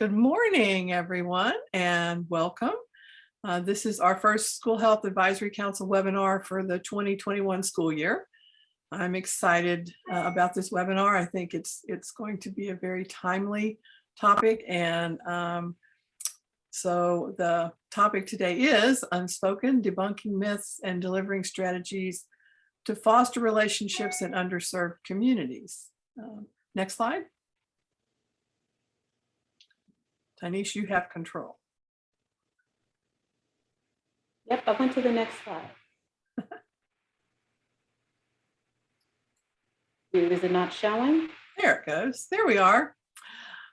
Good morning, everyone, and welcome. This is our first School Health Advisory Council webinar for the 2021 school year. I'm excited about this webinar. I think it's going to be a very timely topic, and so the topic today is Unspoken, Debunking Myths and Delivering Strategies to Foster Relationships in Underserved Communities. Next slide. Denise, you have control. Yep, I went to the next slide. Is it not showing? There it goes. There we are.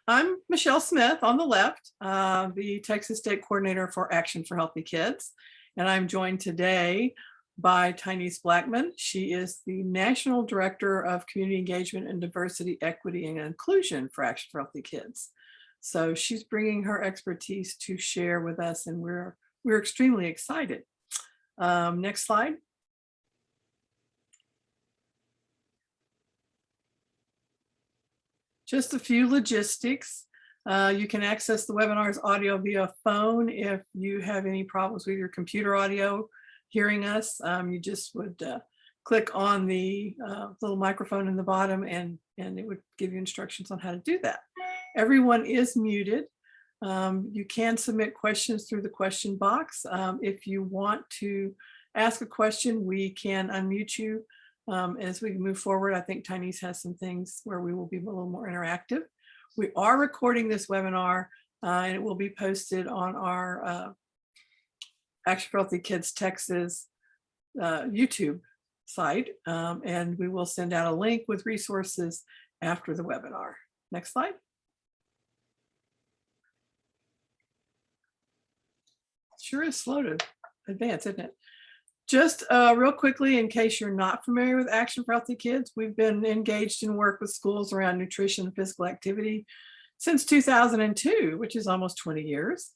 I'm Michelle Smith on the left, the Texas State Coordinator for Action for Healthy Kids. And I'm joined today by Denise Blackman. She is the National Director of Community Engagement and Diversity, Equity, and Inclusion for Action for Healthy Kids. So she's bringing her expertise to share with us, and we're extremely excited. Next slide. Just a few logistics. You can access the webinar's audio via phone. If you have any problems with your computer audio hearing us, you just would click on the little microphone in the bottom, and it would give you instructions on how to do that. Everyone is muted. You can submit questions through the question box. If you want to ask a question, we can unmute you as we move forward. I think Denise has some things where we will be a little more interactive. We are recording this webinar and it will be posted on our Action for Healthy Kids Texas YouTube site, and we will send out a link with resources after the webinar. Next slide. Sure is slow to advance, isn't it? Just real quickly, in case you're not familiar with Action for Healthy Kids, we've been engaged in work with schools around nutrition and physical activity since 2002, which is almost 20 years.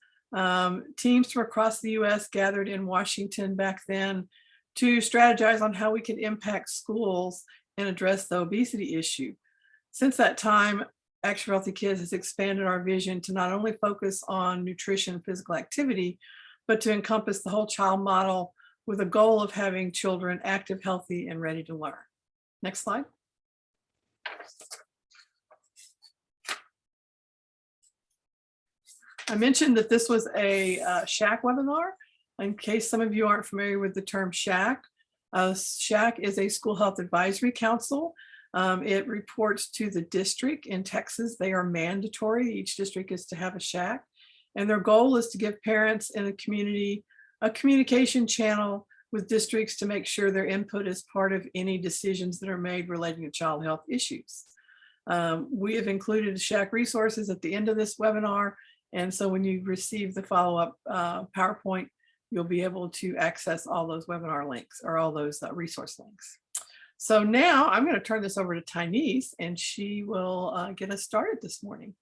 Teams from across the US gathered in Washington back then to strategize on how we could impact schools and address the obesity issue. Since that time, Action for Healthy Kids has expanded our vision to not only focus on nutrition and physical activity, but to encompass the whole child model with a goal of having children active, healthy, and ready to learn. Next slide. I mentioned that this was a SHAC webinar. In case some of you aren't familiar with the term SHAC, SHAC is a School Health Advisory Council. It reports to the district in Texas. They are mandatory. Each district is to have a SHAC. And their goal is to give parents in the community a communication channel with districts to make sure their input is part of any decisions that are made relating to child health issues. We have included SHAC resources at the end of this webinar. And so when you receive the follow-up PowerPoint, you'll be able to access all those webinar links or all those resource links. So now I'm going to turn this over to Denise, and she will get us started this morning.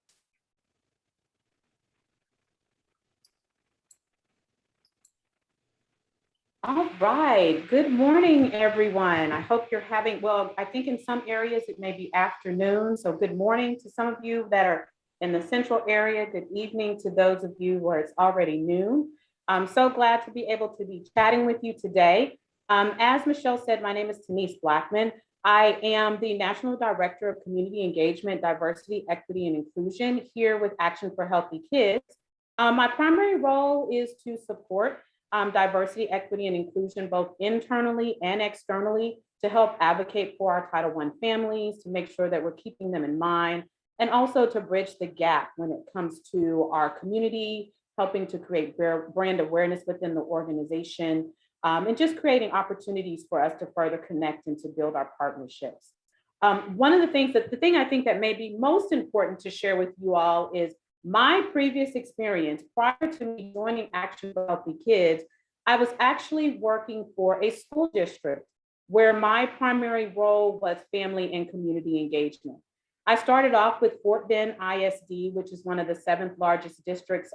All right. Good morning, everyone. I hope you're having, well, I think in some areas it may be afternoon. So good morning to some of you that are in the central area. Good evening to those of you where it's already noon. I'm so glad to be able to be chatting with you today. As Michelle said, my name is Denise Blackman. I am the National Director of Community Engagement, Diversity, Equity, and Inclusion here with Action for Healthy Kids. My primary role is to support diversity, equity, and inclusion, both internally and externally, to help advocate for our Title I families, to make sure that we're keeping them in mind, and also to bridge the gap when it comes to our community, helping to create brand awareness within the organization, and just creating opportunities for us to further connect and to build our partnerships. One of the things the thing I think that may be most important to share with you all is my previous experience. Prior to me joining Action for Healthy Kids, I was actually working for a school district where my primary role was family and community engagement. I started off with Fort Bend ISD, which is one of the 7th largest districts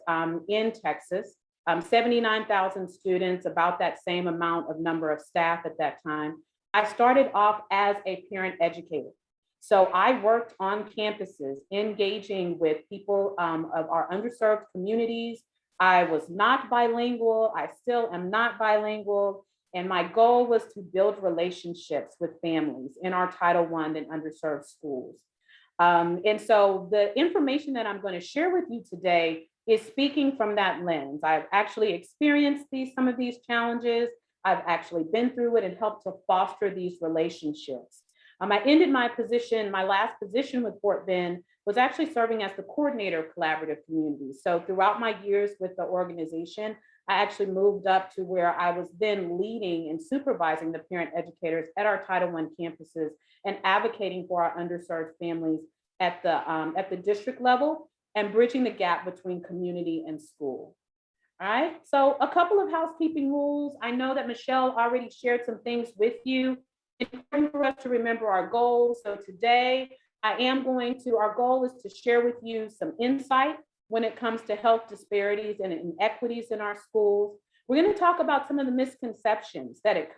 in Texas, 79,000 students, about that same amount of number of staff at that time. I started off as a parent educator. So I worked on campuses, engaging with people of our underserved communities. I was not bilingual. I still am not bilingual. And my goal was to build relationships with families in our Title I and underserved schools. And so the information that I'm going to share with you today is speaking from that lens. I've actually experienced some of these challenges. I've actually been through it and helped to foster these relationships. I ended my last position with Fort Bend was actually serving as the coordinator of collaborative communities. So throughout my years with the organization, I actually moved up to where I was then leading and supervising the parent educators at our Title I campuses and advocating for our underserved families at the district level and bridging the gap between community and school. All right, so a couple of housekeeping rules. I know that Michelle already shared some things with you. It's important for us to remember our goals. So today, our goal is to share with you some insight when it comes to health disparities and inequities in our schools. We're going to talk about some of the misconceptions when it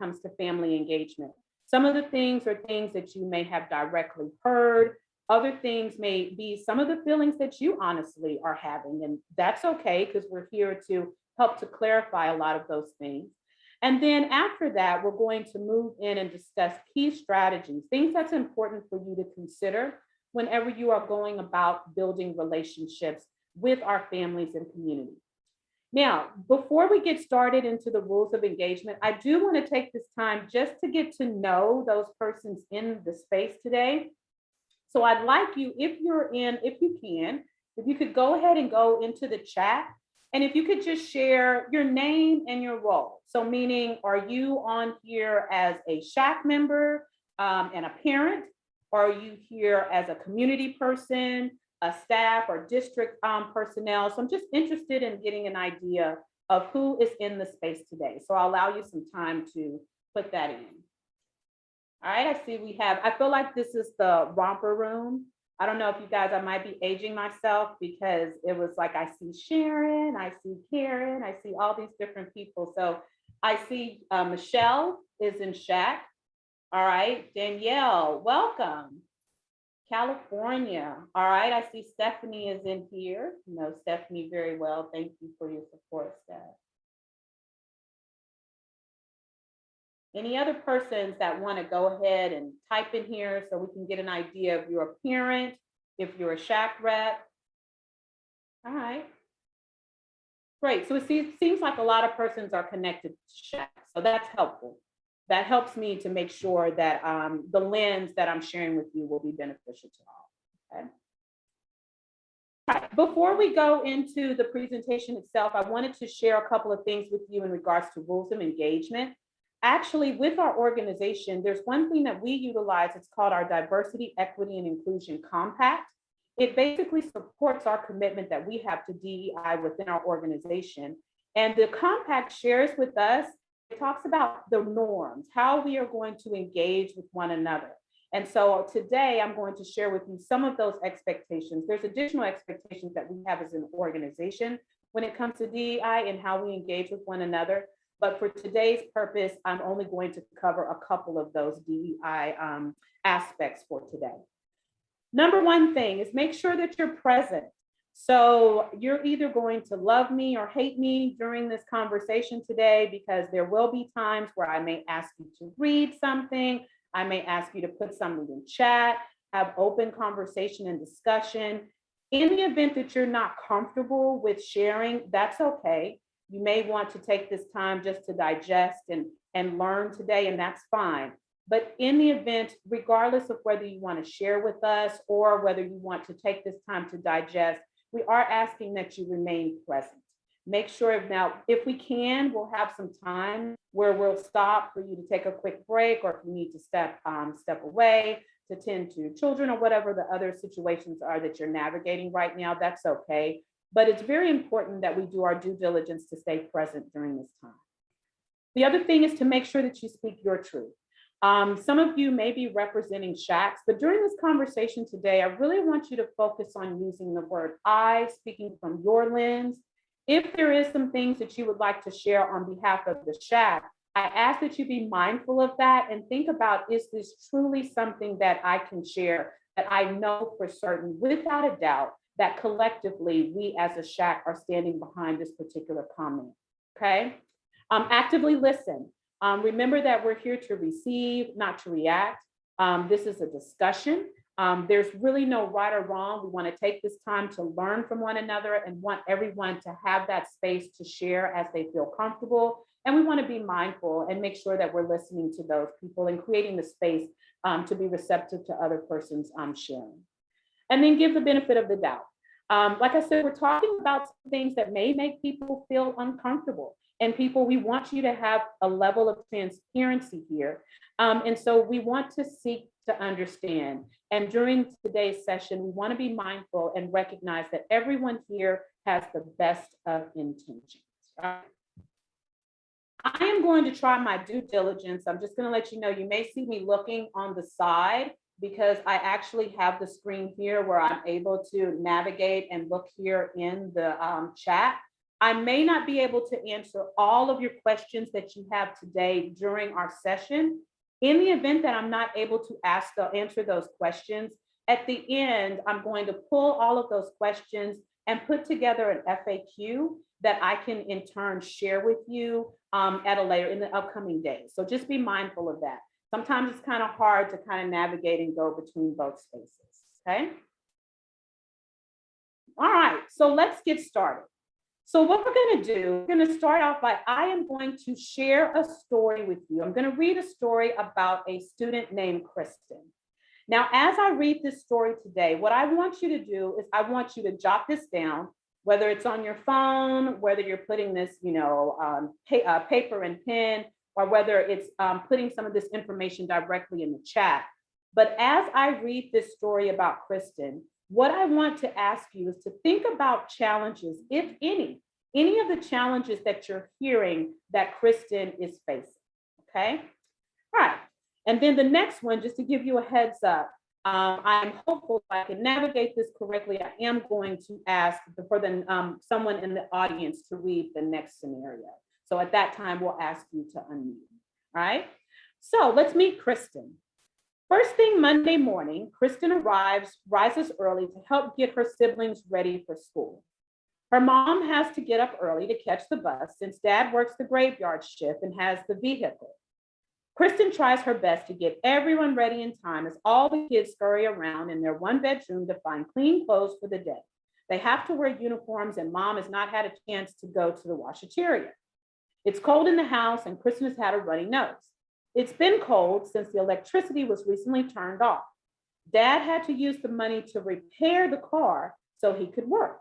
comes to family engagement. Some of the things are things that you may have directly heard. Other things may be some of the feelings that you honestly are having, and that's okay because we're here to help to clarify a lot of those things. And then after that, we're going to move in and discuss key strategies, things that's important for you to consider whenever you are going about building relationships with our families and community. Now, before we get started into the rules of engagement, I do want to take this time just to get to know those persons in the space today. So I'd like you, if you could go ahead and go into the chat, and if you could just share your name and your role. So meaning, are you on here as a SHAC member and a parent? Or are you here as a community person, a staff or district personnel? So I'm just interested in getting an idea of who is in the space today. So I'll allow you some time to put that in. All right, I see I feel like this is the romper room. I don't know if you guys, I might be aging myself because it was like, I see Sharon, I see Karen, I see all these different people. So I see Michelle is in SHAC. All right, Danielle, welcome. California. All right, I see Stephanie is in here. You know Stephanie very well. Thank you for your support, Steph. Any other persons that want to go ahead and type in here so we can get an idea if you're a parent, if you're a SHAC rep? All right. Great. So it seems like a lot of persons are connected to SHAC. So that's helpful. That helps me to make sure that the lens that I'm sharing with you will be beneficial to all. Okay. All right. Before we go into the presentation itself, I wanted to share a couple of things with you in regards to rules of engagement. Actually, with our organization, there's one thing that we utilize. It's called our Diversity, Equity, and Inclusion Compact. It basically supports our commitment that we have to DEI within our organization. And the compact shares with us, it talks about the norms, how we are going to engage with one another. And so today I'm going to share with you some of those expectations. There's additional expectations that we have as an organization when it comes to DEI and how we engage with one another. But for today's purpose, I'm only going to cover a couple of those DEI aspects for today. Number one thing is make sure that you're present. So you're either going to love me or hate me during this conversation today, because there will be times where I may ask you to read something. I may ask you to put something in chat, have open conversation and discussion. In the event that you're not comfortable with sharing, that's okay. You may want to take this time just to digest and learn today, and that's fine. But in the event, regardless of whether you want to share with us or whether you want to take this time to digest, we are asking that you remain present. Make sure now, if we can, we'll have some time where we'll stop for you to take a quick break, or if you need to step away to tend to children or whatever the other situations are that you're navigating right now, that's okay. But it's very important that we do our due diligence to stay present during this time. The other thing is to make sure that you speak your truth. Some of you may be representing SHACs, but during this conversation today, I really want you to focus on using the word I, speaking from your lens. If there is some things that you would like to share on behalf of the SHAC, I ask that you be mindful of that and think about, is this truly something that I can share, that I know for certain, without a doubt, that collectively we as a SHAC are standing behind this particular comment, okay? Actively listen. Remember that we're here to receive, not to react. This is a discussion. There's really no right or wrong. We want to take this time to learn from one another and want everyone to have that space to share as they feel comfortable. And we want to be mindful and make sure that we're listening to those people and creating the space to be receptive to other persons sharing. And then give the benefit of the doubt. Like I said, we're talking about some things that may make people feel uncomfortable. And people, we want you to have a level of transparency here. And so we want to seek to understand. And during today's session, we want to be mindful and recognize that everyone here has the best of intentions. Right? I am going to try my due diligence. I'm just going to let you know, you may see me looking on the side because I actually have the screen here where I'm able to navigate and look here in the chat. I may not be able to answer all of your questions that you have today during our session. In the event that I'm not able to answer those questions, at the end, I'm going to pull all of those questions and put together an FAQ that I can in turn share with you at a later in the upcoming days. So just be mindful of that. Sometimes it's kind of hard to kind of navigate and go between both spaces, okay? All right, so let's get started. So what we're going to do, we're going to start off by, I am going to share a story with you. I'm going to read a story about a student named Kristen. Now, as I read this story today, what I want you to do is I want you to jot this down, whether it's on your phone, whether you're putting this, paper and pen, or whether it's putting some of this information directly in the chat. But as I read this story about Kristen, what I want to ask you is to think about challenges, if any of the challenges that you're hearing that Kristen is facing, okay? All right, and then the next one, just to give you a heads up, I'm hopeful I can navigate this correctly. I am going to ask for someone in the audience to read the next scenario. So at that time, we'll ask you to unmute, all right? So let's meet Kristen. First thing Monday morning, Kristen rises early to help get her siblings ready for school. Her mom has to get up early to catch the bus since dad works the graveyard shift and has the vehicle. Kristen tries her best to get everyone ready in time as all the kids scurry around in their one bedroom to find clean clothes for the day. They have to wear uniforms and mom has not had a chance to go to the washateria. It's cold in the house and Kristen has had a runny nose. It's been cold since the electricity was recently turned off. Dad had to use the money to repair the car so he could work.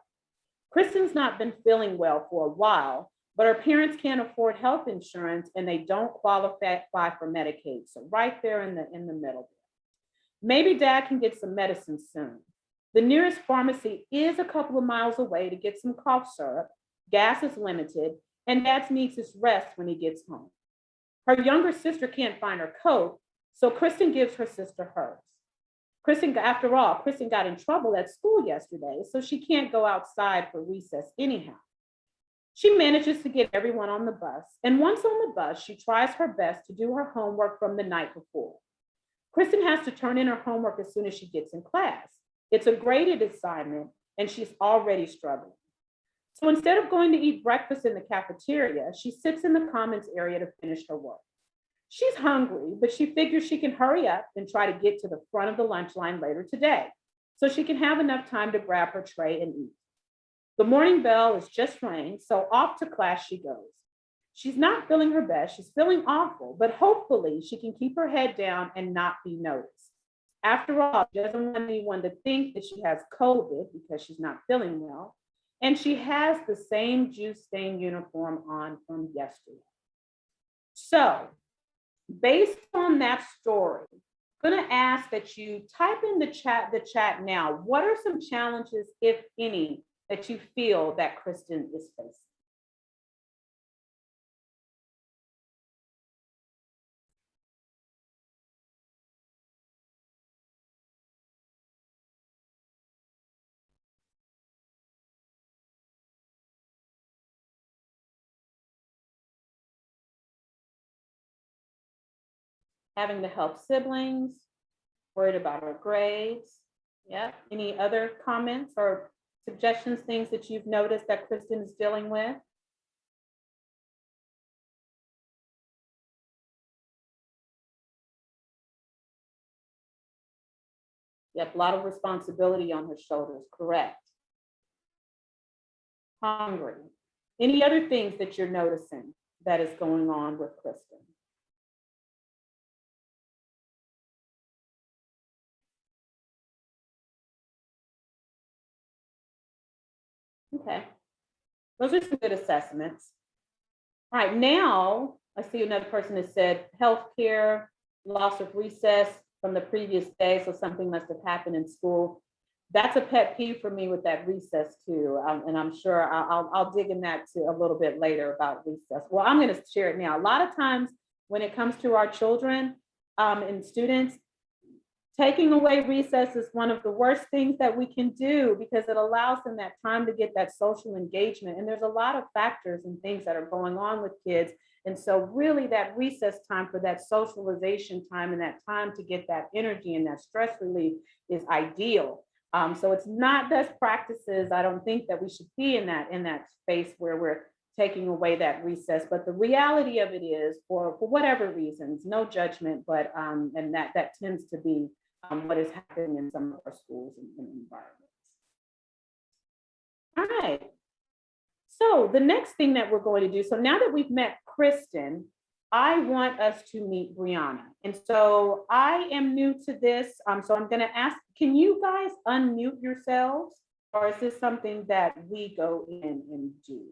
Kristen's not been feeling well for a while, but her parents can't afford health insurance and they don't qualify for Medicaid. So right there in the middle. Maybe dad can get some medicine soon. The nearest pharmacy is a couple of miles away to get some cough syrup. Gas is limited and dad needs his rest when he gets home. Her younger sister can't find her coat, so Kristen gives her sister hers. After all, Kristen got in trouble at school yesterday, so she can't go outside for recess anyhow. She manages to get everyone on the bus, and once on the bus, she tries her best to do her homework from the night before. Kristen has to turn in her homework as soon as she gets in class. It's a graded assignment, and she's already struggling. So instead of going to eat breakfast in the cafeteria, she sits in the commons area to finish her work. She's hungry, but she figures she can hurry up and try to get to the front of the lunch line later today, so she can have enough time to grab her tray and eat. The morning bell is just rang, so off to class she goes. She's not feeling her best, she's feeling awful, but hopefully she can keep her head down and not be noticed. After all, she doesn't want anyone to think that she has COVID because she's not feeling well. And she has the same juice-stained uniform on from yesterday. So, based on that story, I'm going to ask that you type in the chat now. What are some challenges, if any, that you feel that Kristen is facing? having to help siblings, worried about her grades. Yeah. Any other comments or suggestions, things that you've noticed that Kristen is dealing with? Yep, a lot of responsibility on her shoulders, correct. Hungry. Any other things that you're noticing that is going on with Kristen? Okay, those are some good assessments. All right, now I see another person that said healthcare, loss of recess from the previous day, so something must have happened in school. That's a pet peeve for me with that recess too, and I'm sure I'll dig in that too a little bit later about recess. Well, I'm going to share it now. A lot of times when it comes to our children and students, taking away recess is one of the worst things that we can do because it allows them that time to get that social engagement. And there's a lot of factors and things that are going on with kids. And so really that recess time for that socialization time and that time to get that energy and that stress relief is ideal. So it's not best practices. I don't think that we should be in that space where we're taking away that recess. But the reality of it is for whatever reasons, no judgment, but and that tends to be what is happening in some of our schools and environments. All right. So the next thing that we're going to do, so now that we've met Kristen, I want us to meet Brianna. And so I am new to this. So I'm going to ask, can you guys unmute yourselves? Or is this something that we go in and do?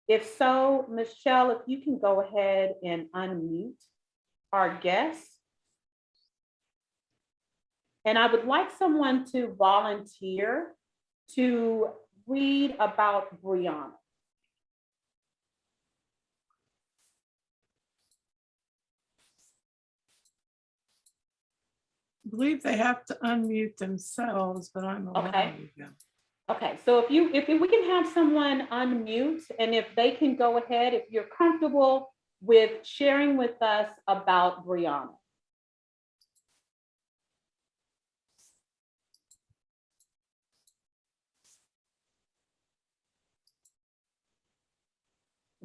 If so, Michelle, if you can go ahead and unmute our guest. And I would like someone to volunteer to read about Brianna. I believe they have to unmute themselves, but I'm allowing them. Okay, so if we can have someone unmute, and if they can go ahead, if you're comfortable with sharing with us about Brianna.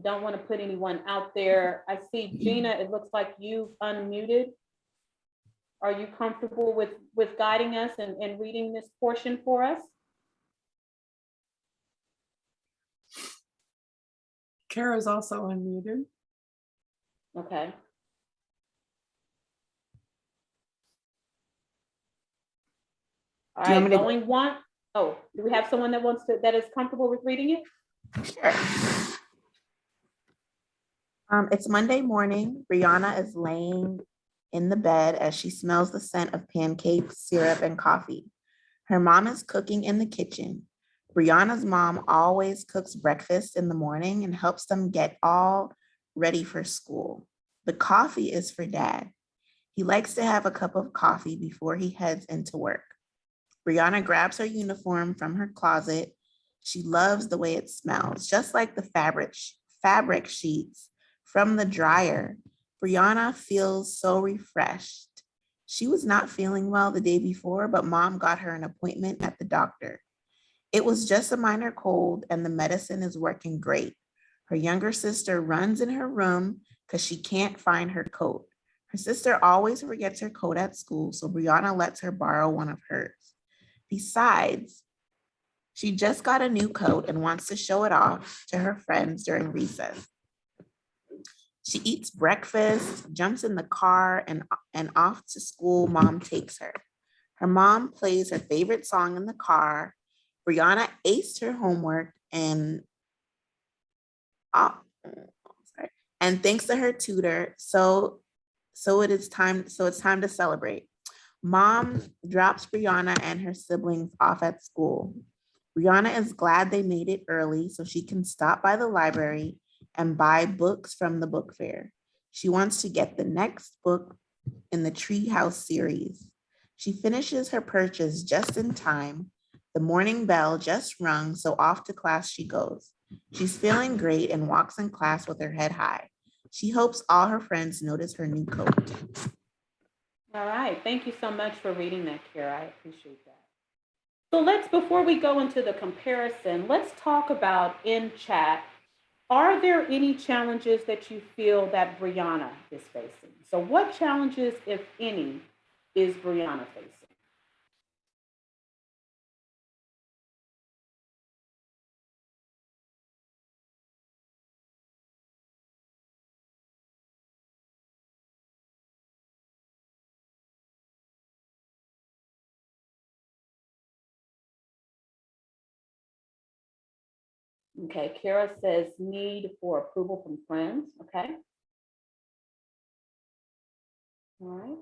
Don't want to put anyone out there. I see Gina, it looks like you've unmuted. Are you comfortable with guiding us and reading this portion for us? Kara's also unmuted. Okay. All right, going one. Oh, do we have someone that is comfortable with reading it? Sure. It's Monday morning. Brianna is laying in the bed as she smells the scent of pancakes, syrup, and coffee. Her mom is cooking in the kitchen. Brianna's mom always cooks breakfast in the morning and helps them get all ready for school. The coffee is for Dad. He likes to have a cup of coffee before he heads into work. Brianna grabs her uniform from her closet. She loves the way it smells, just like the fabric sheets from the dryer. Brianna feels so refreshed. She was not feeling well the day before, but Mom got her an appointment at the doctor. It was just a minor cold, and the medicine is working great. Her younger sister runs in her room because she can't find her coat. Her sister always forgets her coat at school, so Brianna lets her borrow one of hers. Besides, she just got a new coat and wants to show it off to her friends during recess. She eats breakfast, jumps in the car, and off to school Mom takes her. Her mom plays her favorite song in the car. Brianna aced her homework and thanks to her tutor, so it's time to celebrate. Mom drops Brianna and her siblings off at school. Brianna is glad they made it early so she can stop by the library and buy books from the book fair. She wants to get the next book in the Treehouse series. She finishes her purchase just in time. The morning bell just rung, so off to class she goes. She's feeling great and walks in class with her head high. She hopes all her friends notice her new coat. All right, thank you so much for reading that, Kara. I appreciate that. So before we go into the comparison, let's talk about in chat. Are there any challenges that you feel that Brianna is facing? So what challenges, if any, is Brianna facing? Okay, Kara says need for approval from friends. Okay. All right.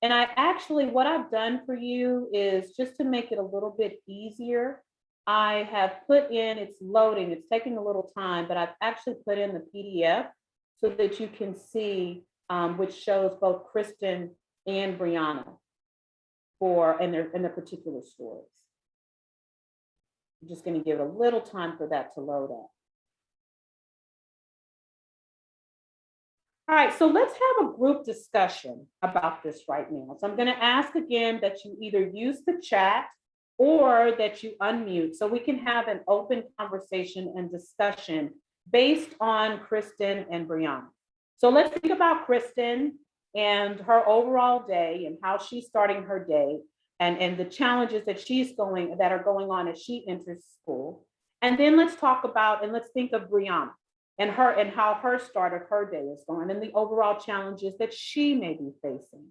And what I've done for you is just to make it a little bit easier. I have put in, it's loading, it's taking a little time, but I've actually put in the PDF so that you can see, which shows both Kristen and Brianna in their particular stories. I'm just going to give it a little time for that to load up. All right, so let's have a group discussion about this right now. So I'm going to ask again that you either use the chat or that you unmute so we can have an open conversation and discussion based on Kristen and Brianna. So let's think about Kristen and her overall day and how she's starting her day and the challenges that are going on as she enters school. And then let's talk about and let's think of Brianna and how her start of her day is going and the overall challenges that she may be facing.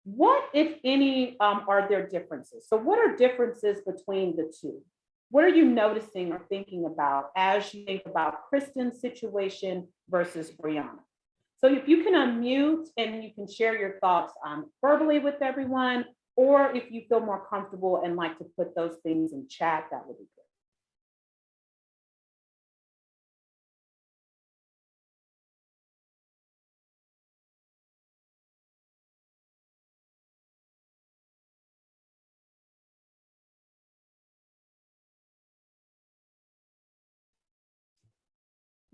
What, if any, are there differences? So what are differences between the two? What are you noticing or thinking about as you think about Kristen's situation versus Brianna? So if you can unmute and you can share your thoughts verbally with everyone, or if you feel more comfortable and like to put those things in chat, that would be good.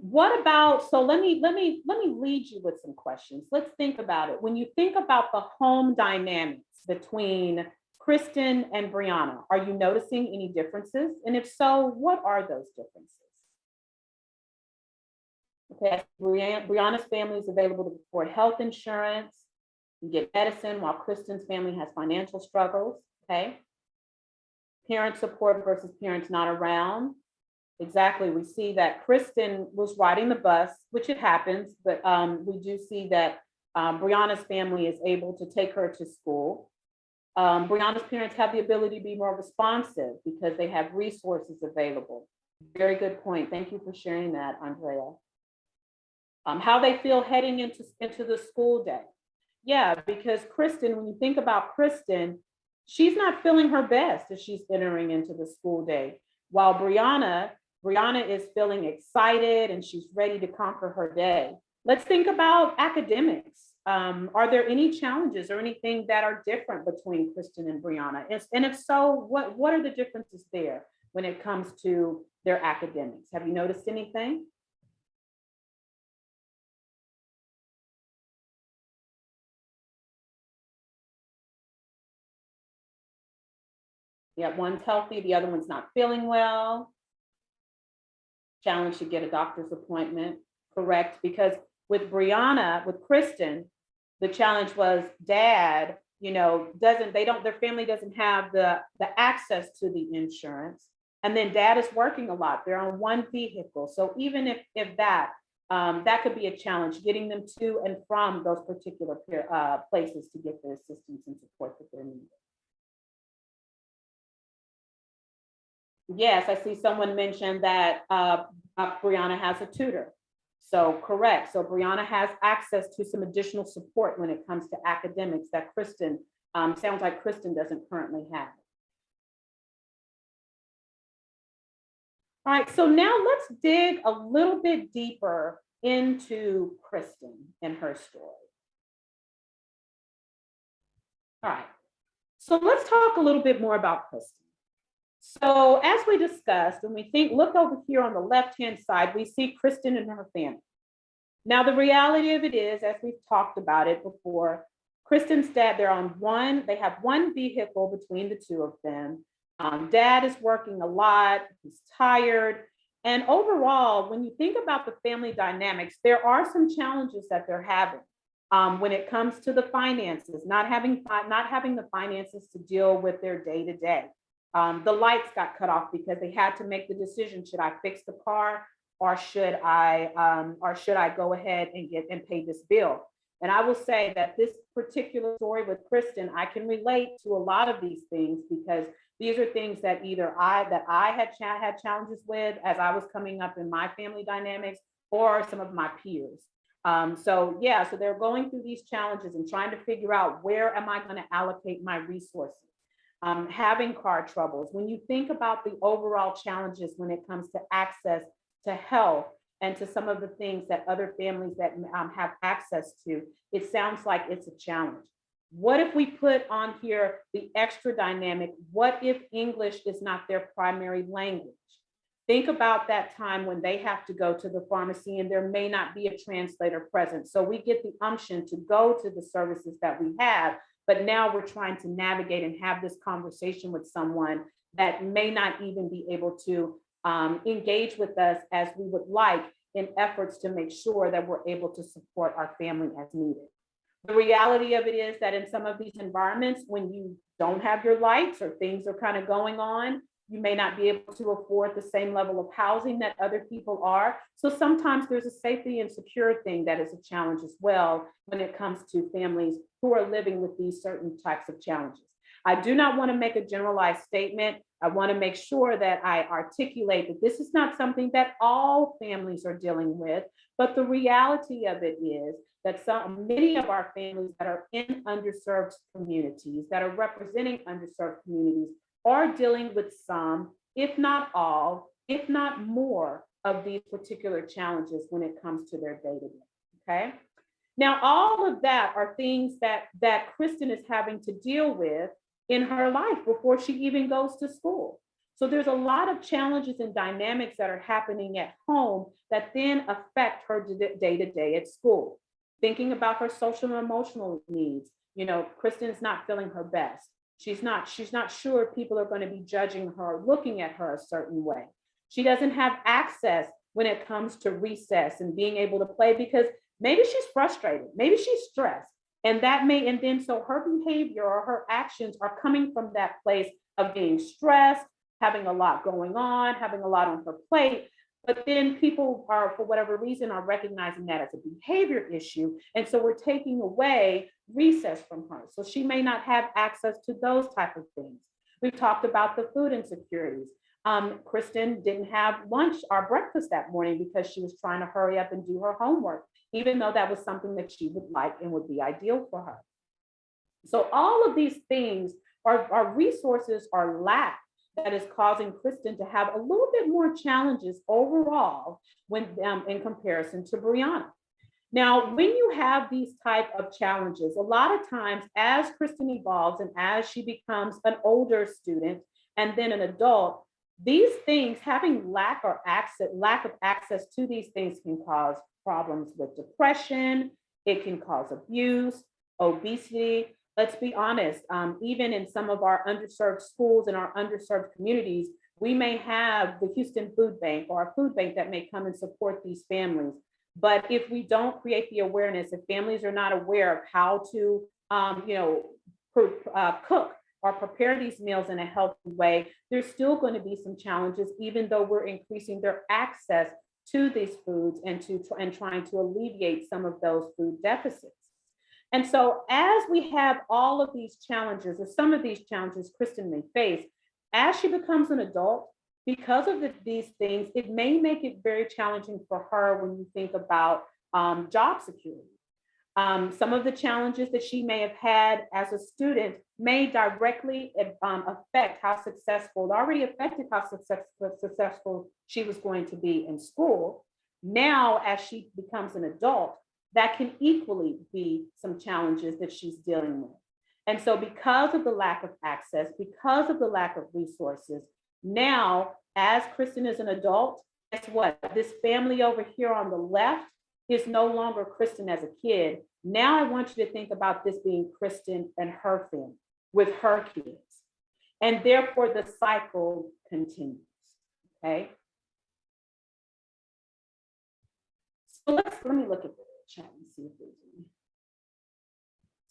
What about, so let me lead you with some questions. Let's think about it. When you think about the home dynamics between Kristen and Brianna, are you noticing any differences? And if so, what are those differences? Okay, Brianna's family is available to afford health insurance, you get medicine, while Kristen's family has financial struggles, okay? Parent support versus parents not around. Exactly, we see that Kristen was riding the bus, which it happens, but we do see that Brianna's family is able to take her to school. Brianna's parents have the ability to be more responsive because they have resources available. Very good point. Thank you for sharing that, Andrea. How they feel heading into the school day. Yeah, because Kristen, when you think about Kristen, she's not feeling her best as she's entering into the school day. While Brianna is feeling excited and she's ready to conquer her day. Let's think about academics. Are there any challenges or anything that are different between Kristen and Brianna? And if so, what are the differences there when it comes to their academics? Have you noticed anything? Yeah, one's healthy, the other one's not feeling well. Challenge to get a doctor's appointment, correct? Because with Kristen, the challenge was dad, their family doesn't have the access to the insurance. And then dad is working a lot. They're on one vehicle. So even if that could be a challenge, getting them to and from those particular places to get the assistance and support that they're needing. Yes, I see someone mentioned that Brianna has a tutor. So correct. So Brianna has access to some additional support when it comes to academics that Kristen, sounds like Kristen doesn't currently have. All right, so now let's dig a little bit deeper into Kristen and her story. All right, so let's talk a little bit more about Kristen. So as we discussed, when we look over here on the left-hand side, we see Kristen and her family. Now, the reality of it is, as we've talked about it before, Kristen's dad, they have one vehicle between the two of them. Dad is working a lot, he's tired. And overall, when you think about the family dynamics, there are some challenges that they're having when it comes to the finances, not having the finances to deal with their day to day. The lights got cut off because they had to make the decision: should I fix the car, or should I go ahead and pay this bill? And I will say that this particular story with Kristen, I can relate to a lot of these things, because these are things that either I had challenges with as I was coming up in my family dynamics, or some of my peers. So they're going through these challenges and trying to figure out, where am I going to allocate my resources? Having car troubles. When you think about the overall challenges when it comes to access to health and to some of the things that other families that have access to, it sounds like it's a challenge. What if we put on here the extra dynamic? What if English is not their primary language? Think about that time when they have to go to the pharmacy and there may not be a translator present. So we get the unction to go to the services that we have, but now we're trying to navigate and have this conversation with someone that may not even be able to engage with us as we would like, in efforts to make sure that we're able to support our family as needed. The reality of it is that in some of these environments, when you don't have your lights or things are kind of going on, you may not be able to afford the same level of housing that other people are. So sometimes there's a safety and secure thing that is a challenge as well when it comes to families who are living with these certain types of challenges. I do not want to make a generalized statement. I want to make sure that I articulate that this is not something that all families are dealing with, but the reality of it is that many of our families that are in underserved communities, that are representing underserved communities, are dealing with some, if not all, if not more, of these particular challenges when it comes to their day-to-day, okay? Now, all of that are things that Kristen is having to deal with in her life before she even goes to school. So there's a lot of challenges and dynamics that are happening at home that then affect her day-to-day at school. Thinking about her social and emotional needs. Kristen's not feeling her best. She's not sure people are going to be judging her, looking at her a certain way. She doesn't have access when it comes to recess and being able to play, because maybe she's frustrated, maybe she's stressed. And then so her behavior or her actions are coming from that place of being stressed, having a lot going on, having a lot on her plate. But then people are, for whatever reason, are recognizing that as a behavior issue. And so we're taking away recess from her. So she may not have access to those type of things. We've talked about the food insecurities. Kristen didn't have lunch or breakfast that morning because she was trying to hurry up and do her homework, even though that was something that she would like and would be ideal for her. So all of these things are resources or lack that is causing Kristen to have a little bit more challenges overall when in comparison to Brianna. Now, when you have these type of challenges, a lot of times as Kristen evolves and as she becomes an older student and then an adult, these things, having lack of access to these things, can cause problems with depression. It can cause abuse, obesity. Let's be honest, even in some of our underserved schools and our underserved communities, we may have the Houston Food Bank or a food bank that may come and support these families. But if we don't create the awareness, if families are not aware of how to, cook or prepare these meals in a healthy way, there's still going to be some challenges, even though we're increasing their access to these foods and trying to alleviate some of those food deficits. And so as we have all of these challenges, or some of these challenges Kristen may face, as she becomes an adult, because of these things, it may make it very challenging for her when you think about job security. Some of the challenges that she may have had as a student may directly affect how successful, already affected how successful she was going to be in school. Now, as she becomes an adult, that can equally be some challenges that she's dealing with. And so because of the lack of access, because of the lack of resources, now, as Kristen is an adult, guess what? This family over here on the left is no longer Kristen as a kid. Now I want you to think about this being Kristen and her family with her kids. And therefore the cycle continues, okay? So let me look at the chat and see if there's any.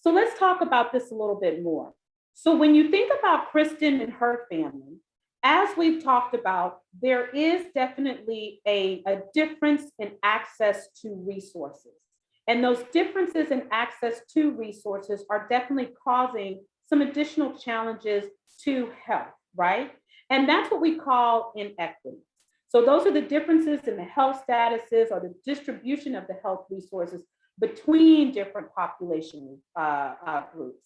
So let's talk about this a little bit more. So when you think about Kristen and her family, as we've talked about, there is definitely a difference in access to resources. And those differences in access to resources are definitely causing some additional challenges to health, right? And that's what we call inequities. So those are the differences in the health statuses or the distribution of the health resources between different population groups.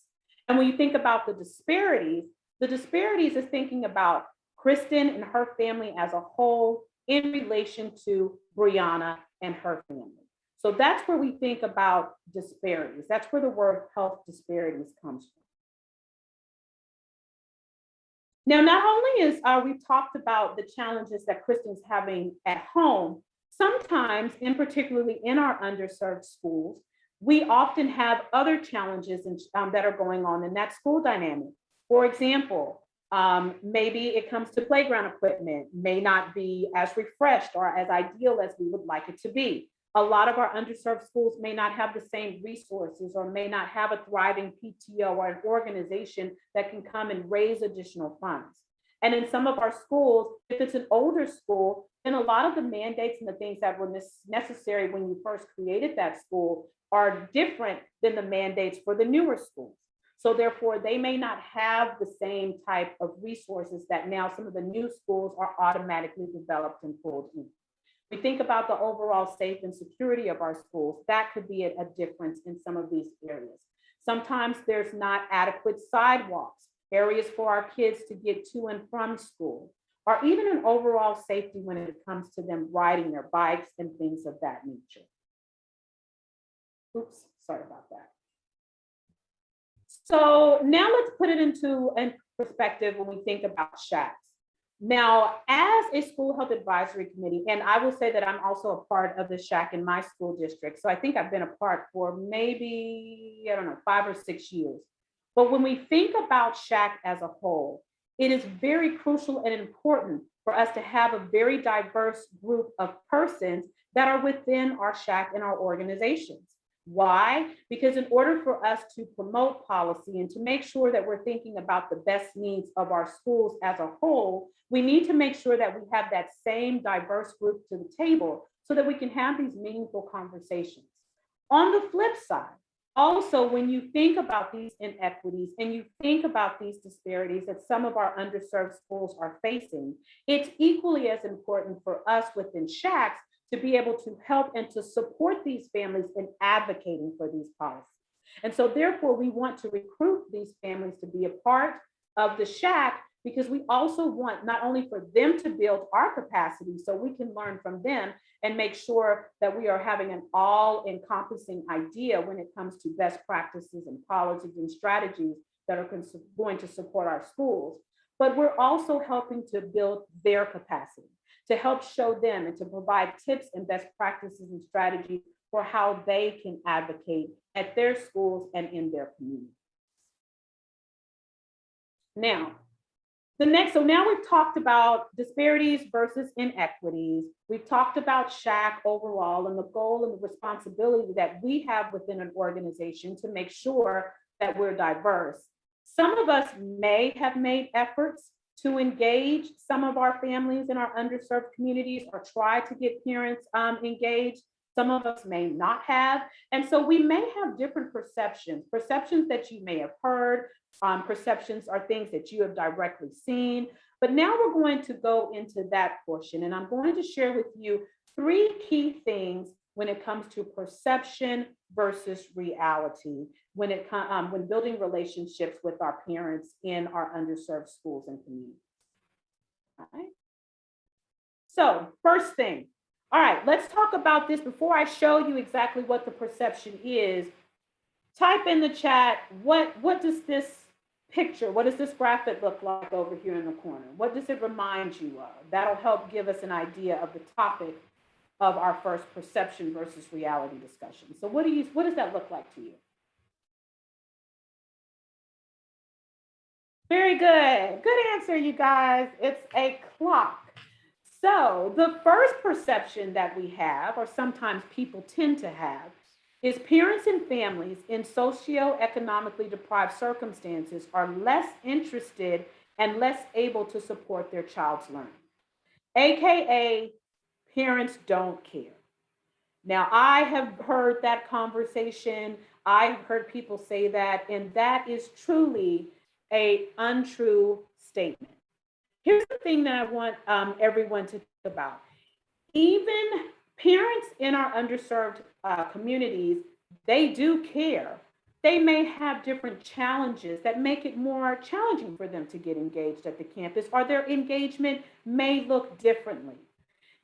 And when you think about the disparities is thinking about Kristen and her family as a whole in relation to Brianna and her family. So that's where we think about disparities. That's where the word health disparities comes from. Now, not only is we've talked about the challenges that Kristen's having at home, sometimes, and particularly in our underserved schools, we often have other challenges that are going on in that school dynamic. For example, maybe it comes to playground equipment, may not be as refreshed or as ideal as we would like it to be. A lot of our underserved schools may not have the same resources or may not have a thriving PTO or an organization that can come and raise additional funds. And in some of our schools, if it's an older school, then a lot of the mandates and the things that were necessary when you first created that school are different than the mandates for the newer schools. So therefore, they may not have the same type of resources that now some of the new schools are automatically developed and pulled in. We think about the overall safety and security of our schools. That could be a difference in some of these areas. Sometimes there's not adequate sidewalks, areas for our kids to get to and from school, or even an overall safety when it comes to them riding their bikes and things of that nature. Oops, sorry about that. So now let's put it into perspective when we think about SHACs. Now, as a school health advisory committee, and I will say that I'm also a part of the SHAC in my school district. So I think I've been a part for maybe, 5 or 6 years. But when we think about SHAC as a whole, it is very crucial and important for us to have a very diverse group of persons that are within our SHAC and our organizations. Why? Because in order for us to promote policy and to make sure that we're thinking about the best needs of our schools as a whole, we need to make sure that we have that same diverse group to the table so that we can have these meaningful conversations. On the flip side, also, when you think about these inequities and you think about these disparities that some of our underserved schools are facing, it's equally as important for us within SHACs to be able to help and to support these families in advocating for these policies. And so therefore, we want to recruit these families to be a part of the SHAC because we also want not only for them to build our capacity so we can learn from them and make sure that we are having an all-encompassing idea when it comes to best practices and policies and strategies that are going to support our schools, but we're also helping to build their capacity, to help show them and to provide tips and best practices and strategies for how they can advocate at their schools and in their community. Now, so now we've talked about disparities versus inequities. We've talked about SHAC overall and the goal and the responsibility that we have within an organization to make sure that we're diverse. Some of us may have made efforts to engage some of our families in our underserved communities or try to get parents engaged. Some of us may not have. And so we may have different perceptions that you may have heard. Perceptions are things that you have directly seen. But now we're going to go into that portion. And I'm going to share with you 3 key things when it comes to perception versus reality, when building relationships with our parents in our underserved schools and communities. All right. So first thing, all right, let's talk about this before I show you exactly what the perception is. Type in the chat, what does this picture, what does this graphic look like over here in the corner? What does it remind you of? That'll help give us an idea of the topic of our first perception versus reality discussion. So what does that look like to you? Very good. Good answer, you guys. It's a clock. So the first perception that we have, or sometimes people tend to have, is parents and families in socioeconomically deprived circumstances are less interested and less able to support their child's learning. AKA, parents don't care. Now, I have heard that conversation. I've heard people say that, and that is truly an untrue statement. Here's the thing that I want everyone to think about. Even parents in our underserved communities, they do care. They may have different challenges that make it more challenging for them to get engaged at the campus, or their engagement may look differently.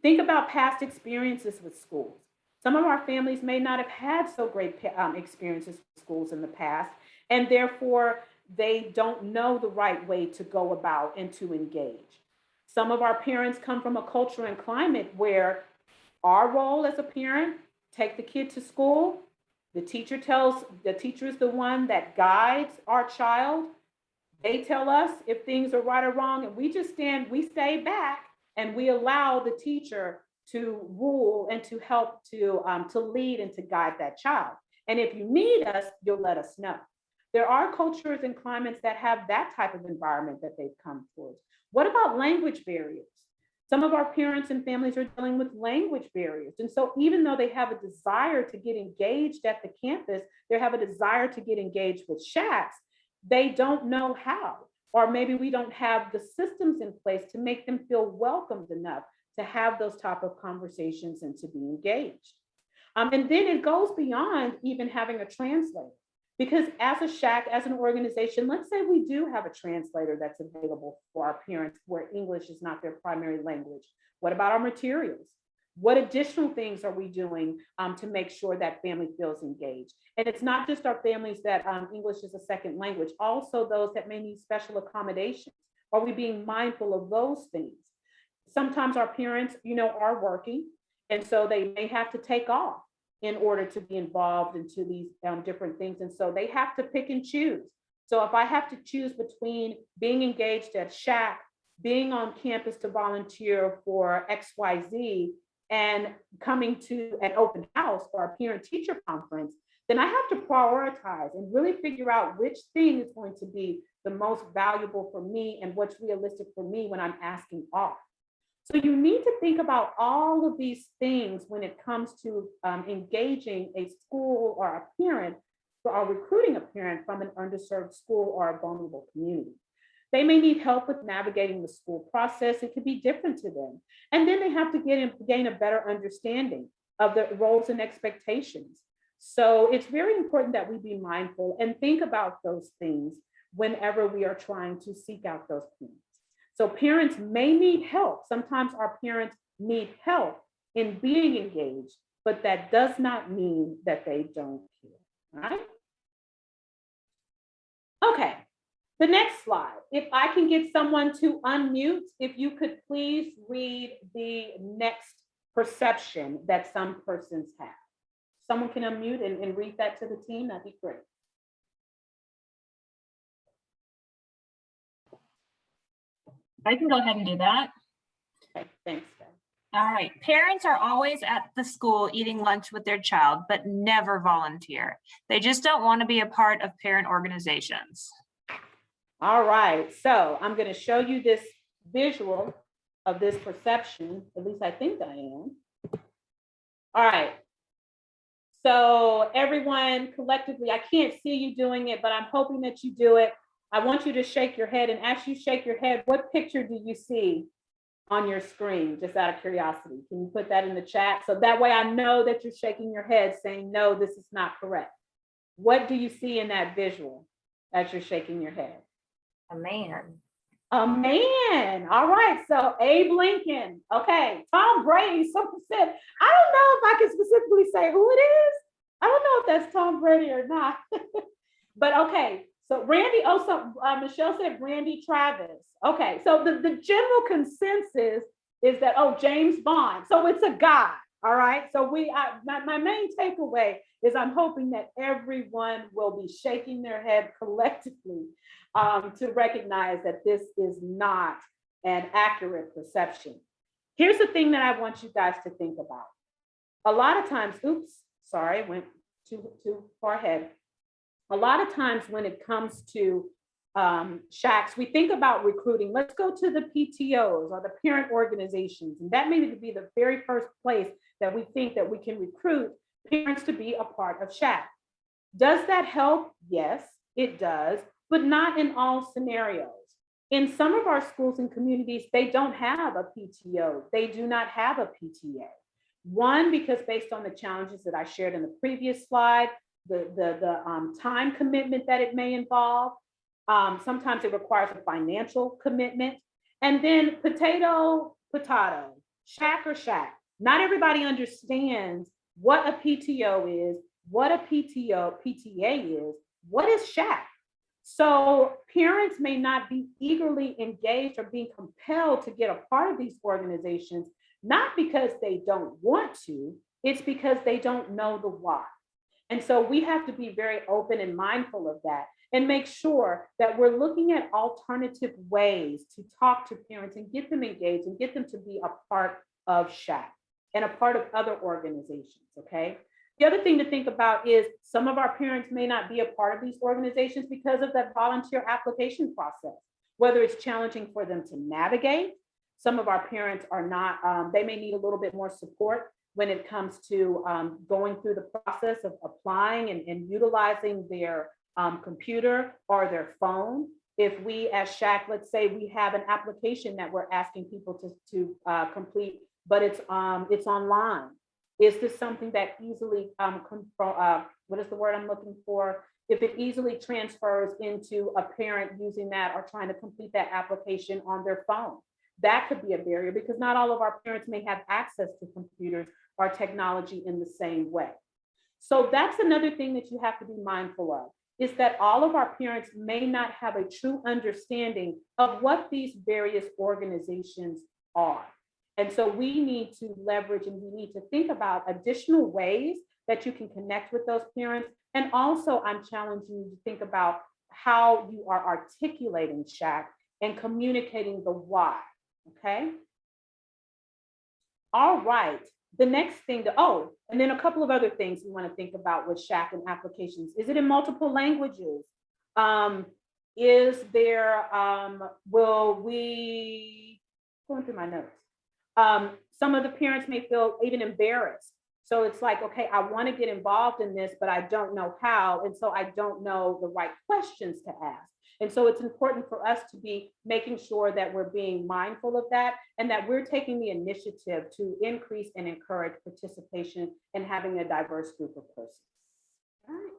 Think about past experiences with schools. Some of our families may not have had so great experiences with schools in the past, and therefore they don't know the right way to go about and to engage. Some of our parents come from a culture and climate where our role as a parent, take the kid to school, the teacher is the one that guides our child. They tell us if things are right or wrong, and we stay back and we allow the teacher to rule and to help to lead and to guide that child. And if you need us, you'll let us know. There are cultures and climates that have that type of environment that they've come towards. What about language barriers? Some of our parents and families are dealing with language barriers. And so even though they have a desire to get engaged at the campus, they have a desire to get engaged with SHACs, they don't know how. Or maybe we don't have the systems in place to make them feel welcomed enough to have those type of conversations and to be engaged. And then it goes beyond even having a translator. Because as a SHAC, as an organization, let's say we do have a translator that's available for our parents where English is not their primary language. What about our materials? What additional things are we doing to make sure that family feels engaged? And it's not just our families that English is a second language, also those that may need special accommodations. Are we being mindful of those things? Sometimes our parents, are working, and so they may have to take off in order to be involved into these different things. And so they have to pick and choose. So if I have to choose between being engaged at SHAC, being on campus to volunteer for XYZ, and coming to an open house or a parent-teacher conference, then I have to prioritize and really figure out which thing is going to be the most valuable for me and what's realistic for me when I'm asking off. So you need to think about all of these things when it comes to engaging a school or a parent or recruiting a parent from an underserved school or a vulnerable community. They may need help with navigating the school process. It could be different to them. And then they have to gain a better understanding of the roles and expectations. So it's very important that we be mindful and think about those things whenever we are trying to seek out those parents. So parents may need help. Sometimes our parents need help in being engaged, but that does not mean that they don't care, right? Okay, the next slide. If I can get someone to unmute, if you could please read the next perception that some persons have. Someone can unmute and read that to the team, that'd be great. I can go ahead and do that. Okay, thanks, Ben. All right. Parents are always at the school eating lunch with their child, but never volunteer. They just don't want to be a part of parent organizations. All right, so I'm going to show you this visual of this perception. At least I think I am. All right. So everyone collectively, I can't see you doing it, but I'm hoping that you do it. I want you to shake your head, and as you shake your head, what picture do you see on your screen, just out of curiosity? Can you put that in the chat? So that way I know that you're shaking your head saying, no, this is not correct. What do you see in that visual as you're shaking your head? A man. A man. All right. So Abe Lincoln. Okay. Tom Brady. Someone said, I don't know if I can specifically say who it is. I don't know if that's Tom Brady or not. But okay. So Randy, Michelle said Randy Travis. Okay. So the general consensus is that, James Bond. So it's a guy. All right, so my main takeaway is I'm hoping that everyone will be shaking their head collectively to recognize that this is not an accurate perception. Here's the thing that I want you guys to think about. A lot of times, oops, sorry, went too far ahead. A lot of times when it comes to SHACs, we think about recruiting. Let's go to the PTOs or the parent organizations. And that may be the very first place that we think that we can recruit parents to be a part of SHAC. Does that help? Yes, it does, but not in all scenarios. In some of our schools and communities, they don't have a PTO. They do not have a PTA. One, because based on the challenges that I shared in the previous slide, the time commitment that it may involve. Sometimes it requires a financial commitment. And then potato, SHAC or SHAC. Not everybody understands what a PTO is, what a PTA is, what is SHAC. So parents may not be eagerly engaged or being compelled to get a part of these organizations, not because they don't want to, it's because they don't know the why. And so we have to be very open and mindful of that and make sure that we're looking at alternative ways to talk to parents and get them engaged and get them to be a part of SHAC and a part of other organizations, okay? The other thing to think about is some of our parents may not be a part of these organizations because of that volunteer application process, whether it's challenging for them to navigate. Some of our parents are not, they may need a little bit more support when it comes to going through the process of applying and utilizing their computer or their phone. If we as SHAC, let's say we have an application that we're asking people to complete, but it's online. Is this something that easily, what is the word I'm looking for? If it easily transfers into a parent using that or trying to complete that application on their phone, that could be a barrier because not all of our parents may have access to computers or technology in the same way. So that's another thing that you have to be mindful of, is that all of our parents may not have a true understanding of what these various organizations are. And so we need to leverage and we need to think about additional ways that you can connect with those parents. And also I'm challenging you to think about how you are articulating SHAC and communicating the why, okay? All right, the next thing, and then a couple of other things we want to think about with SHAC and applications. Is it in multiple languages? Is there, will we, going through my notes. Some of the parents may feel even embarrassed. So it's like, okay, I want to get involved in this, but I don't know how. And so I don't know the right questions to ask. And so it's important for us to be making sure that we're being mindful of that and that we're taking the initiative to increase and encourage participation and having a diverse group of persons. All right.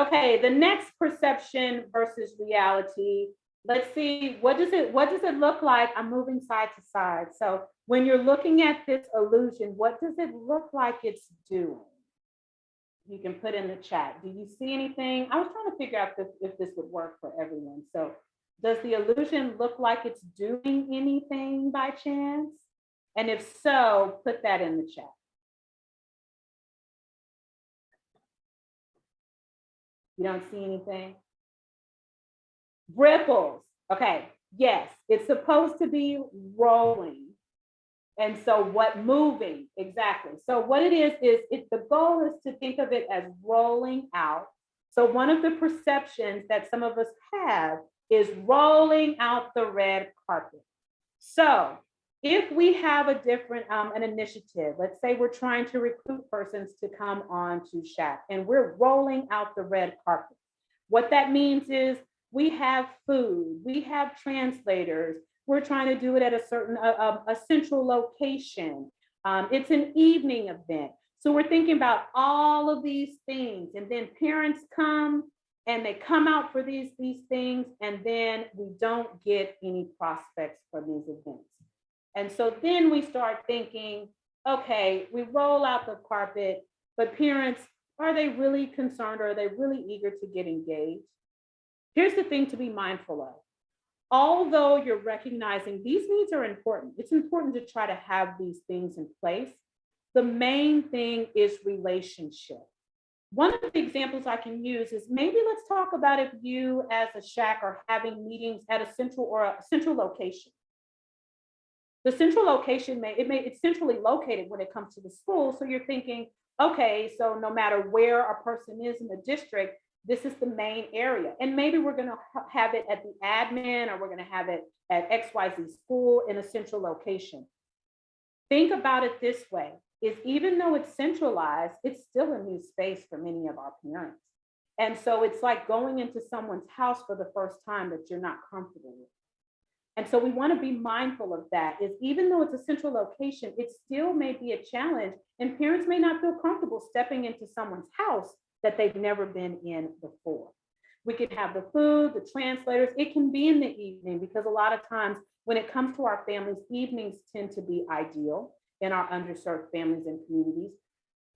Okay, the next perception versus reality. Let's see, what does it look like? I'm moving side to side. So when you're looking at this illusion, what does it look like it's doing? You can put in the chat. Do you see anything? I was trying to figure out if this would work for everyone. So does the illusion look like it's doing anything by chance? And if so, put that in the chat. You don't see anything? Ripples. Okay, yes, it's supposed to be rolling. And so what moving, exactly. So what it is the goal is to think of it as rolling out. So one of the perceptions that some of us have is rolling out the red carpet. So if we have a different, an initiative, let's say we're trying to recruit persons to come on to SHAC and we're rolling out the red carpet. What that means is we have food, we have translators, we're trying to do it at a certain, a central location. It's an evening event. So we're thinking about all of these things and then parents come and they come out for these things and then we don't get any prospects for these events. And so then we start thinking, okay, we roll out the carpet, but parents, are they really concerned or are they really eager to get engaged? Here's the thing to be mindful of. although you're recognizing these needs are important, it's important to try to have these things in place. The main thing is relationship. One of the examples I can use is maybe let's talk about if you as a SHAC are having meetings at a central location. The central location it's centrally located when it comes to the school. So you're thinking, okay, so no matter where a person is in the district, this is the main area. And maybe we're going to have it at the admin, or we're going to have it at XYZ school in a central location. Think about it this way, is even though it's centralized, it's still a new space for many of our parents. And so it's like going into someone's house for the first time that you're not comfortable with. And so we want to be mindful of that, is even though it's a central location, it still may be a challenge, and parents may not feel comfortable stepping into someone's house that they've never been in before. We could have the food, the translators. It can be in the evening, because a lot of times when it comes to our families, evenings tend to be ideal in our underserved families and communities.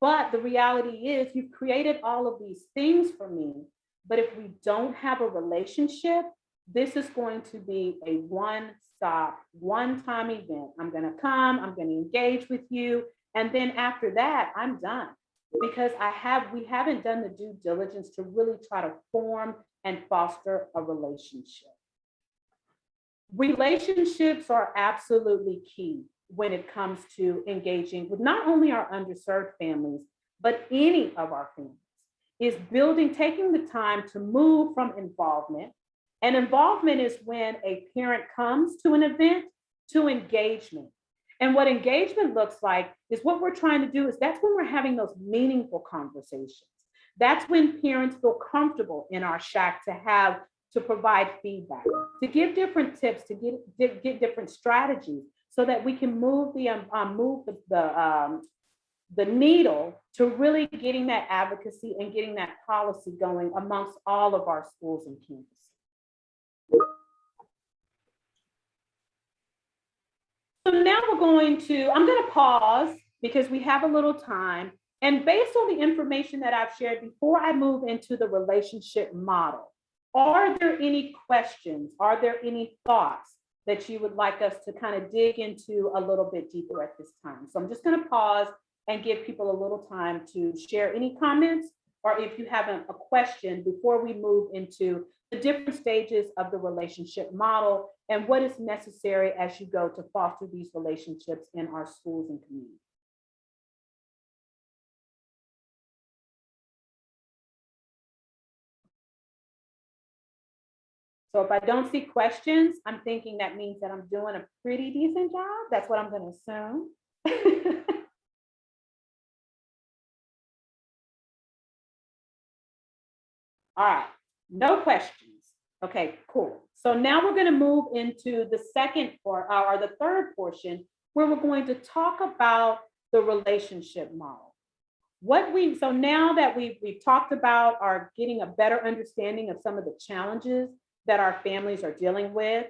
But the reality is you've created all of these things for me, but if we don't have a relationship, this is going to be a one-stop, one-time event. I'm going to come, I'm going to engage with you, and then after that, I'm done, because we haven't done the due diligence to really try to form and foster a relationship. Relationships are absolutely key when it comes to engaging with not only our underserved families, but any of our families, is taking the time to move from involvement. And involvement is when a parent comes to an event, to engagement. And what engagement looks like is what we're trying to do is that's when we're having those meaningful conversations. That's when parents feel comfortable in our SHAC to provide feedback, to give different tips, to get different strategies, so that we can move the needle to really getting that advocacy and getting that policy going amongst all of our schools and campuses. So now I'm going to pause because we have a little time. And based on the information that I've shared, before I move into the relationship model, are there any questions? Are there any thoughts that you would like us to kind of dig into a little bit deeper at this time? So I'm just going to pause and give people a little time to share any comments, or if you have a question before we move into the different stages of the relationship model and what is necessary as you go to foster these relationships in our schools and communities. So if I don't see questions, I'm thinking that means that I'm doing a pretty decent job. That's what I'm going to assume. All right, no questions. Okay, cool. So now we're going to move into the second or the third portion, where we're going to talk about the relationship model. So now that we've talked about our getting a better understanding of some of the challenges that our families are dealing with,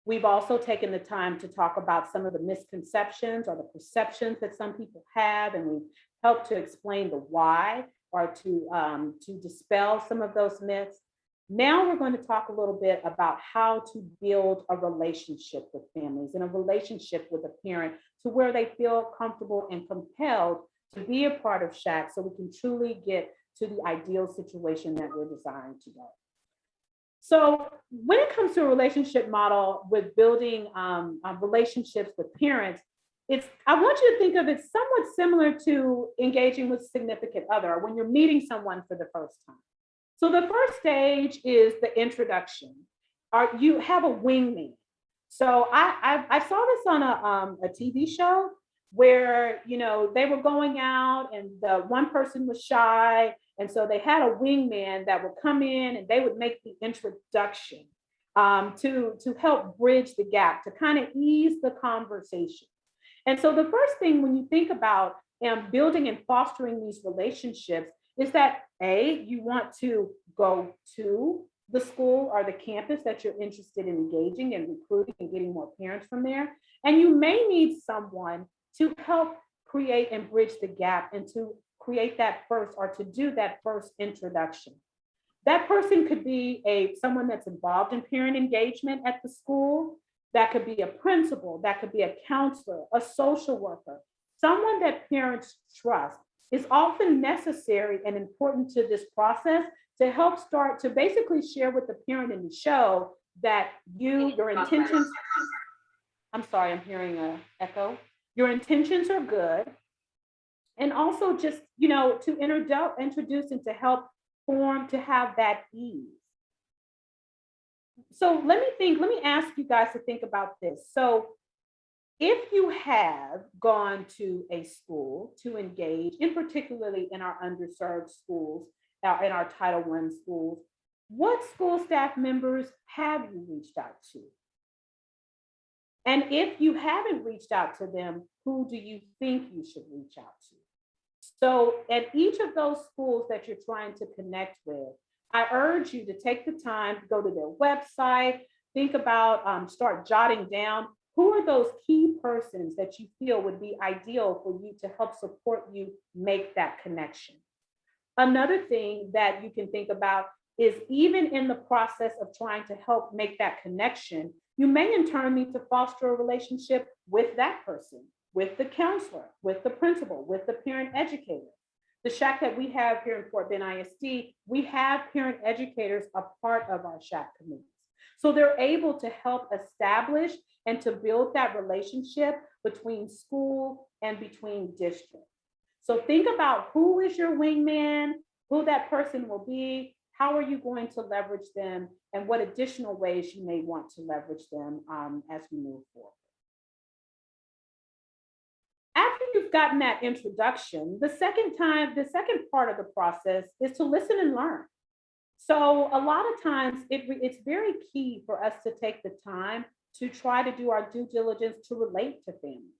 we've also taken the time to talk about some of the misconceptions or the perceptions that some people have, and we've helped to explain the why, or to dispel some of those myths. Now we're going to talk a little bit about how to build a relationship with families and a relationship with a parent to where they feel comfortable and compelled to be a part of SHAC, so we can truly get to the ideal situation that we're desiring to go. So when it comes to a relationship model with building relationships with parents, I want you to think of it somewhat similar to engaging with a significant other, when you're meeting someone for the first time. So the first stage is the introduction. You have a wingman. So I saw this on a TV show where, they were going out and the one person was shy. And so they had a wingman that would come in and they would make the introduction to help bridge the gap, to kind of ease the conversation. And so the first thing when you think about building and fostering these relationships is that you want to go to the school or the campus that you're interested in engaging and recruiting and getting more parents from there. And you may need someone to help create and bridge the gap and to create that first, or to do that first introduction. That person could be someone that's involved in parent engagement at the school. That could be a principal, that could be a counselor, a social worker, someone that parents trust. Is often necessary and important to this process to help start to basically share with the parent in the show that your intentions, I'm sorry, I'm hearing an echo. Your intentions are good. And also just, to introduce and to help form, to have that ease. So let me ask you guys to think about this. So if you have gone to a school to engage, in particularly in our underserved schools, in our Title I schools, what school staff members have you reached out to? And if you haven't reached out to them, who do you think you should reach out to? So at each of those schools that you're trying to connect with, I urge you to take the time to go to their website, think about, start jotting down who are those key persons that you feel would be ideal for you to help support you make that connection. Another thing that you can think about is even in the process of trying to help make that connection, you may in turn need to foster a relationship with that person, with the counselor, with the principal, with the parent educator. The SHAC that we have here in Fort Bend ISD, we have parent educators a part of our SHAC committees. So they're able to help establish and to build that relationship between school and between districts. So think about who is your wingman, who that person will be, how are you going to leverage them, and what additional ways you may want to leverage them as we move forward. After you've gotten that introduction, the second part of the process is to listen and learn. So a lot of times it's very key for us to take the time to try to do our due diligence to relate to families.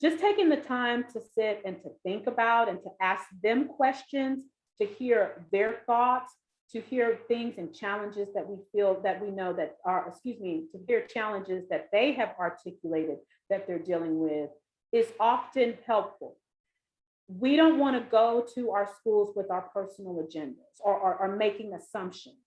Just taking the time to sit and to think about and to ask them questions, to hear their thoughts, to hear things and challenges that we feel that we know that are, to hear challenges that they have articulated that they're dealing with is often helpful. We don't want to go to our schools with our personal agendas or making assumptions,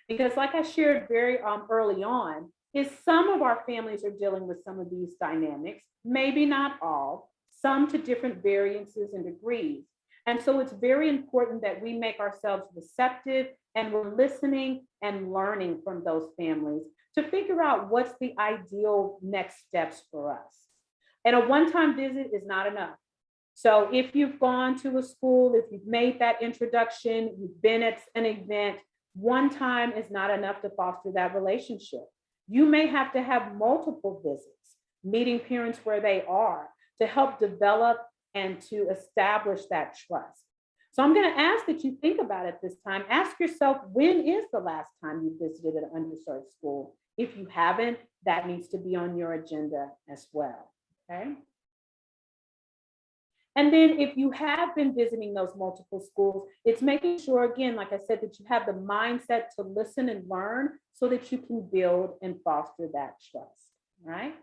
because like I shared very early on, is some of our families are dealing with some of these dynamics, maybe not all, some to different variances and degrees. And so it's very important that we make ourselves receptive and we're listening and learning from those families to figure out what's the ideal next steps for us. And a one-time visit is not enough. So if you've gone to a school, if you've made that introduction, you've been at an event, one time is not enough to foster that relationship. You may have to have multiple visits, meeting parents where they are to help develop and to establish that trust. So I'm going to ask that you think about it this time. Ask yourself, when is the last time you visited an underserved school? If you haven't, that needs to be on your agenda as well. Okay. And then if you have been visiting those multiple schools, it's making sure, again, like I said, that you have the mindset to listen and learn so that you can build and foster that trust, right?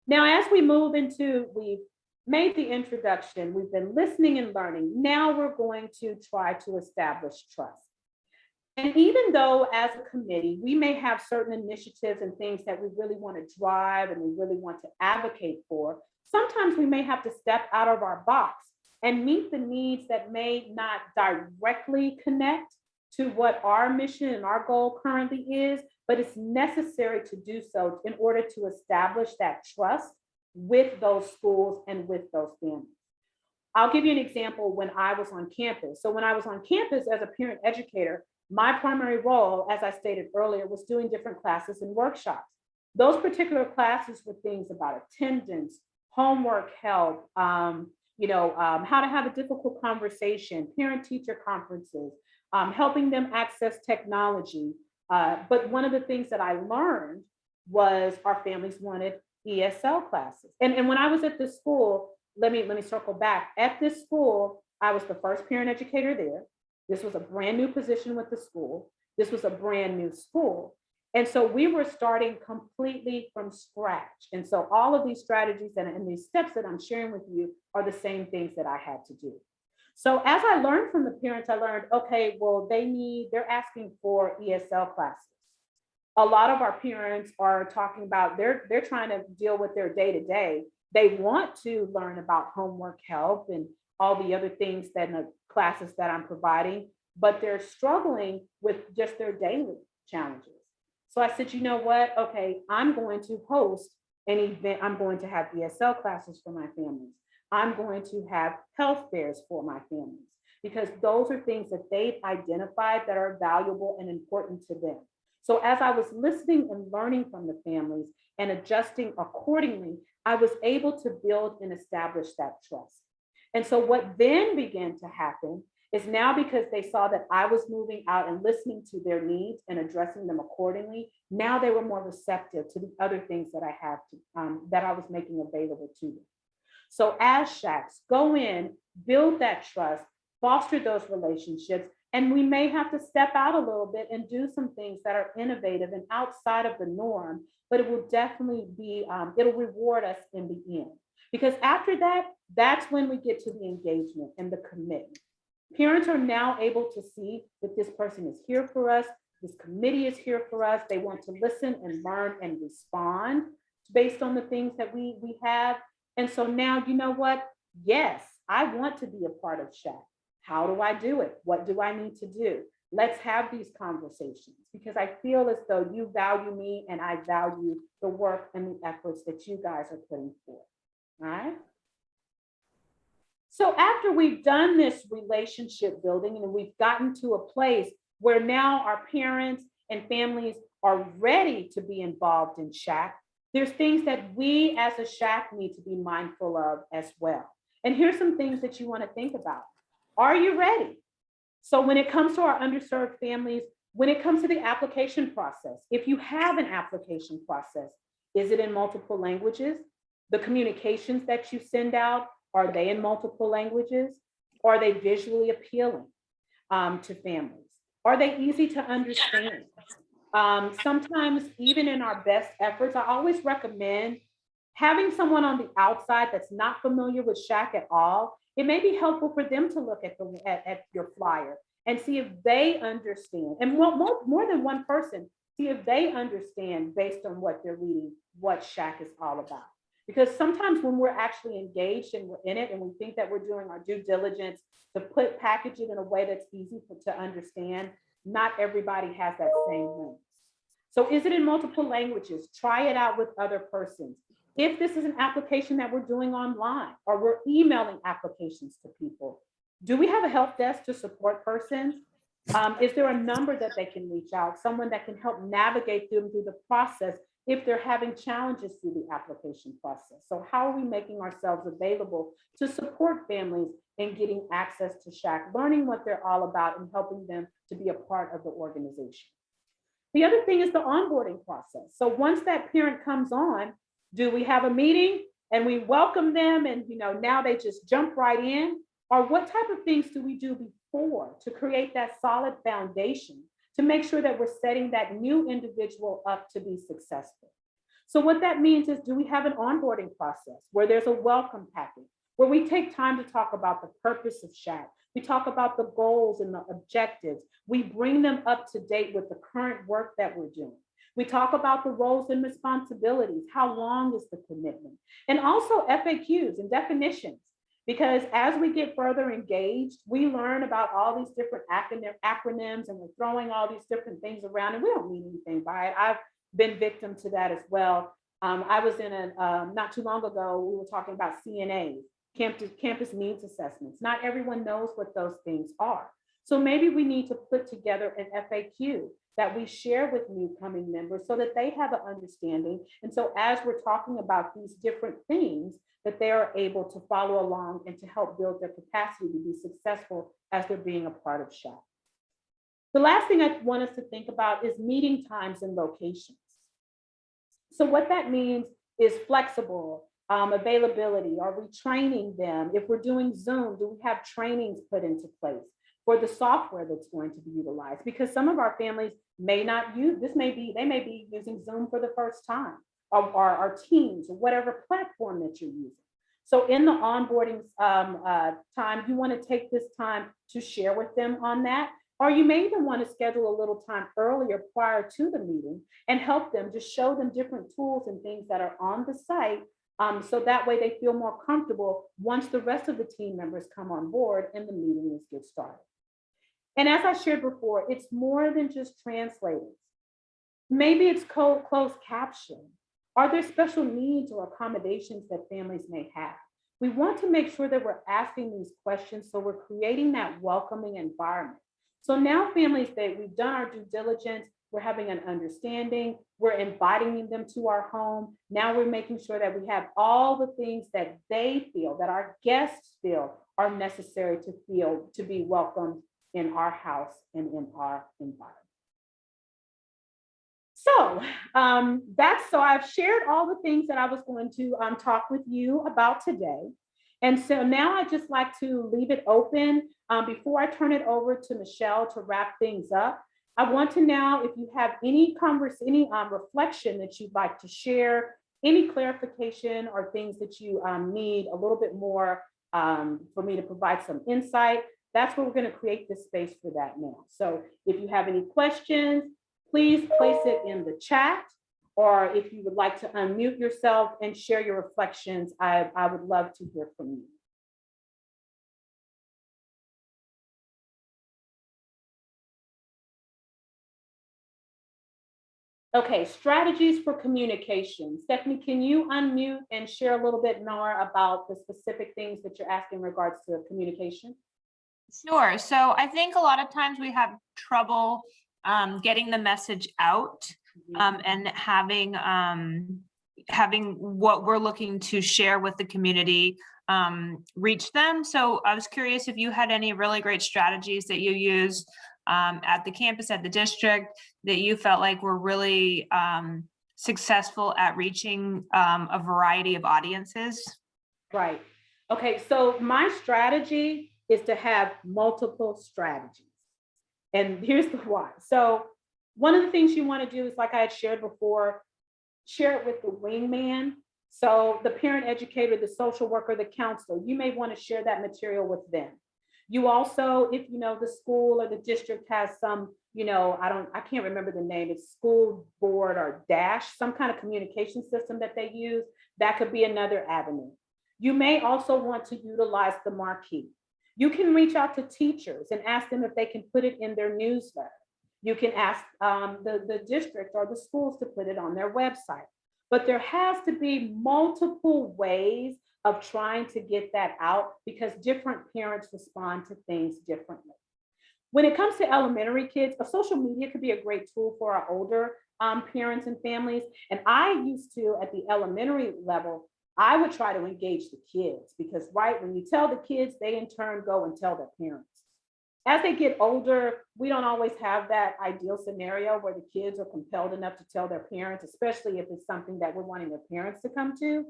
Now, as we move into, we've made the introduction, we've been listening and learning. Now we're going to try to establish trust. And even though as a committee, we may have certain initiatives and things that we really want to drive and we really want to advocate for, sometimes we may have to step out of our box and meet the needs that may not directly connect to what our mission and our goal currently is, but it's necessary to do so in order to establish that trust with those schools and with those families. I'll give you an example when I was on campus. So when I was on campus as a parent educator, my primary role, as I stated earlier, was doing different classes and workshops. Those particular classes were things about attendance, homework help, how to have a difficult conversation, parent-teacher conferences, helping them access technology. But one of the things that I learned was our families wanted ESL classes. And when I was at this school, let me circle back. At this school, I was the first parent educator there. This was a brand new position with the school. This was a brand new school. And so we were starting completely from scratch. And so all of these strategies and these steps that I'm sharing with you are the same things that I had to do. So as I learned from the parents, I learned, okay, well, they're asking for ESL classes. A lot of our parents are talking about, they're trying to deal with their day-to-day. They want to learn about homework help and all the other things that in the classes that I'm providing, but they're struggling with just their daily challenges. So I said, you know what? Okay, I'm going to host an event. I'm going to have ESL classes for my families. I'm going to have health fairs for my families, because those are things that they've identified that are valuable and important to them. So as I was listening and learning from the families and adjusting accordingly, I was able to build and establish that trust. And so what then began to happen is, now because they saw that I was moving out and listening to their needs and addressing them accordingly, now they were more receptive to the other things that I have to, that I was making available to them. So as SHACs, go in, build that trust, foster those relationships, and we may have to step out a little bit and do some things that are innovative and outside of the norm, but it will definitely be, it'll reward us in the end. Because after that, that's when we get to the engagement and the commitment. Parents are now able to see that this person is here for us, this committee is here for us, they want to listen and learn and respond based on the things that we have. And so now, you know what? Yes, I want to be a part of SHAC. How do I do it? What do I need to do? Let's have these conversations, because I feel as though you value me and I value the work and the efforts that you guys are putting forth. All right. So after we've done this relationship building and we've gotten to a place where now our parents and families are ready to be involved in SHAC, there's things that we as a SHAC need to be mindful of as well. And here's some things that you want to think about. Are you ready? So when it comes to our underserved families, when it comes to the application process, if you have an application process, is it in multiple languages? The communications that you send out, are they in multiple languages? Are they visually appealing to families? Are they easy to understand? Sometimes even in our best efforts, I always recommend having someone on the outside that's not familiar with SHAC at all. It may be helpful for them to look at your flyer and see if they understand, and more than one person, see if they understand based on what they're reading, what SHAC is all about. Because sometimes when we're actually engaged and we're in it and we think that we're doing our due diligence to package it in a way that's easy to understand, not everybody has that same lens. So is it in multiple languages? Try it out with other persons. If this is an application that we're doing online or we're emailing applications to people, do we have a help desk to support persons? Is there a number that they can reach out, someone that can help navigate them through the process if they're having challenges through the application process? So how are we making ourselves available to support families in getting access to SHAC, learning what they're all about and helping them to be a part of the organization? The other thing is the onboarding process. So once that parent comes on, do we have a meeting and we welcome them and now they just jump right in? Or what type of things do we do before to create that solid foundation to make sure that we're setting that new individual up to be successful? So what that means is, do we have an onboarding process where there's a welcome package, where we take time to talk about the purpose of SHAC? We talk about the goals and the objectives. We bring them up to date with the current work that we're doing. We talk about the roles and responsibilities. How long is the commitment? And also FAQs and definitions. Because as we get further engaged, we learn about all these different acronyms and we're throwing all these different things around and we don't mean anything by it. I've been victim to that as well. I was in not too long ago, we were talking about CNAs, campus needs assessments. Not everyone knows what those things are. So maybe we need to put together an FAQ that we share with new coming members so that they have an understanding. And so as we're talking about these different things, that they are able to follow along and to help build their capacity to be successful as they're being a part of SHAC. The last thing I want us to think about is meeting times and locations. So what that means is flexible availability. Are we training them? If we're doing Zoom, do we have trainings put into place for the software that's going to be utilized? Because some of our families may not use, they may be using Zoom for the first time, or Teams, or whatever platform that you're using. So in the onboarding time, you want to take this time to share with them on that. Or you may even want to schedule a little time earlier prior to the meeting and help them, just show them different tools and things that are on the site. So that way they feel more comfortable once the rest of the team members come on board and the meeting is get started. And as I shared before, it's more than just translating. Maybe it's closed caption. Are there special needs or accommodations that families may have? We want to make sure that we're asking these questions so we're creating that welcoming environment. So now families, that we've done our due diligence, we're having an understanding, we're inviting them to our home. Now we're making sure that we have all the things that they feel, that our guests feel are necessary to be welcomed in our house and in our environment. So so I've shared all the things that I was going to talk with you about today. And so now I'd just like to leave it open before I turn it over to Michelle to wrap things up. I want to now, if you have any reflection that you'd like to share, any clarification or things that you need a little bit more for me to provide some insight, that's where we're going to create this space for that now. So if you have any questions, please place it in the chat, or if you would like to unmute yourself and share your reflections, I would love to hear from you. Okay, strategies for communication. Stephanie, can you unmute and share a little bit more about the specific things that you're asking in regards to communication? Sure. So I think a lot of times we have trouble getting the message out and having what we're looking to share with the community reach them. So I was curious if you had any really great strategies that you use at the campus, at the district, that you felt like were really successful at reaching a variety of audiences. Right. Okay. So my strategy is to have multiple strategies. And here's the why. So one of the things you want to do is, like I had shared before, share it with the wingman. So the parent educator, the social worker, the counselor, you may want to share that material with them. You also, if you know the school or the district has some, I can't remember the name, it's school board or DASH, some kind of communication system that they use, that could be another avenue. You may also want to utilize the marquee. You can reach out to teachers and ask them if they can put it in their newsletter. You can ask the district or the schools to put it on their website. But there has to be multiple ways of trying to get that out, because different parents respond to things differently. When it comes to elementary kids, social media could be a great tool for our older parents and families. And I used to, at the elementary level, I would try to engage the kids, because when you tell the kids, they in turn go and tell their parents. As they get older, we don't always have that ideal scenario where the kids are compelled enough to tell their parents, especially if it's something that we're wanting their parents to come to.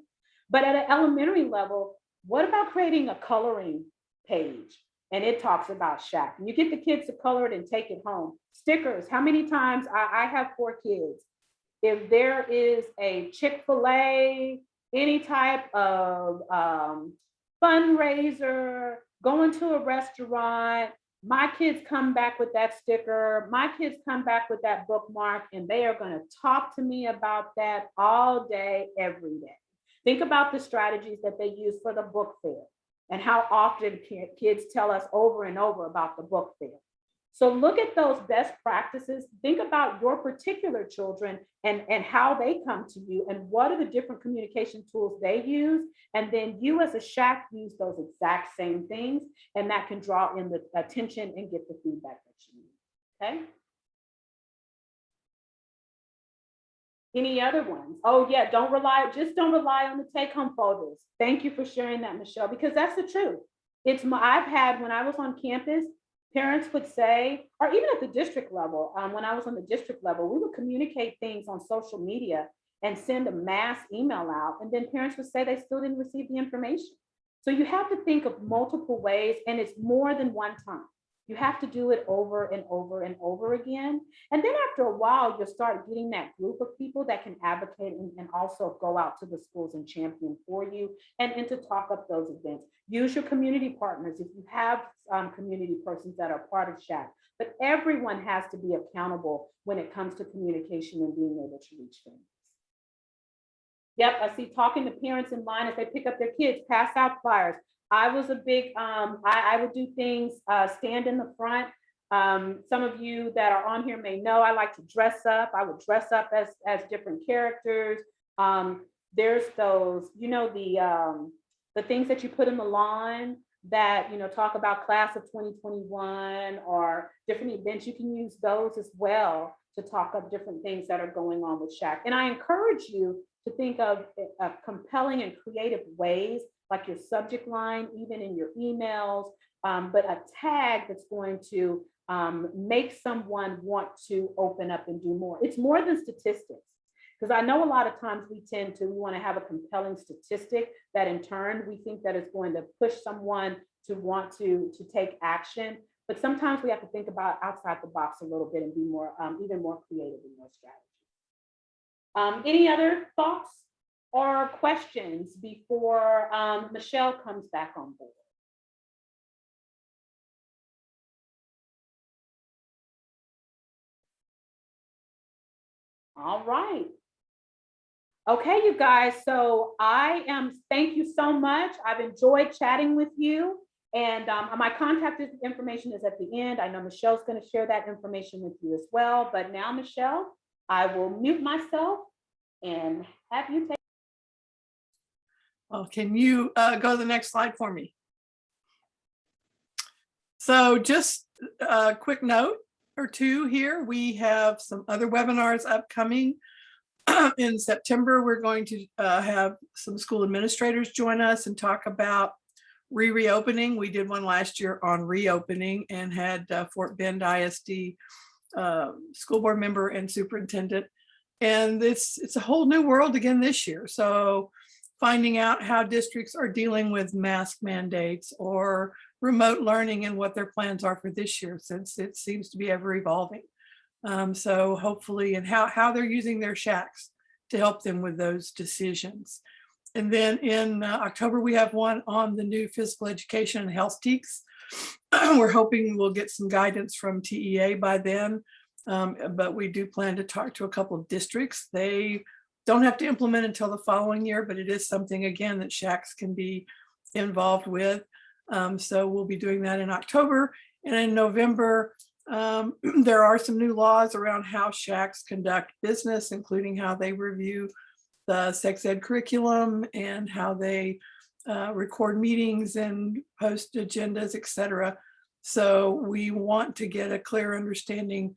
But at an elementary level, what about creating a coloring page? And it talks about SHAC. And you get the kids to color it and take it home. Stickers. How many times I have 4 kids. If there is a Chick-fil-A, any type of fundraiser, going to a restaurant, my kids come back with that sticker, my kids come back with that bookmark, and they are going to talk to me about that all day, every day. Think about the strategies that they use for the book fair and how often kids tell us over and over about the book fair. So look at those best practices. Think about your particular children and how they come to you and what are the different communication tools they use. And then you as a SHAC use those exact same things, and that can draw in the attention and get the feedback that you need, okay? Any other ones? Oh yeah, don't rely on the take-home photos. Thank you for sharing that, Michelle, because that's the truth. I've had, when I was on campus, parents would say, or even at the district level, when I was on the district level, we would communicate things on social media and send a mass email out, and then parents would say they still didn't receive the information. So you have to think of multiple ways, and it's more than one time. You have to do it over and over and over again. And then after a while, you'll start getting that group of people that can advocate and also go out to the schools and champion for you and to talk up those events. Use your community partners if you have community persons that are part of SHAC, but everyone has to be accountable when it comes to communication and being able to reach families. Yep, I see talking to parents in line as they pick up their kids, pass out flyers. I was a big, I would do things, stand in the front. Some of you that are on here may know I like to dress up. I would dress up as different characters. There's those, you know, the things that you put in the lawn that, you know, talk about class of 2021 or different events. You can use those as well to talk of different things that are going on with SHAC. And I encourage you to think of compelling and creative ways, like your subject line, even in your emails, but a tag that's going to make someone want to open up and do more. It's more than statistics. Because I know a lot of times we want to have a compelling statistic that in turn we think that is going to push someone to want to take action. But sometimes we have to think about outside the box a little bit and be more, even more creative in your strategy. Any other thoughts or questions before Michelle comes back on board? All right. Okay, you guys, so thank you so much. I've enjoyed chatting with you. And my contact information is at the end. I know Michelle's going to share that information with you as well. But now, Michelle, I will mute myself and have you take. Oh, can you go to the next slide for me? So just a quick note or two here. We have some other webinars upcoming. In September, we're going to have some school administrators join us and talk about reopening. We did one last year on reopening and had Fort Bend ISD school board member and superintendent. And it's a whole new world again this year. So finding out how districts are dealing with mask mandates or remote learning and what their plans are for this year, since it seems to be ever evolving. So hopefully, and how they're using their SHACs to help them with those decisions. And then in October, we have one on the new physical education and health TEKs. We're hoping we'll get some guidance from TEA by then, but we do plan to talk to a couple of districts. They don't have to implement until the following year, but it is something, again, that SHACs can be involved with. So we'll be doing that in October. And in November, there are some new laws around how SHACs conduct business, including how they review the sex ed curriculum and how they record meetings and post agendas, etc. So we want to get a clear understanding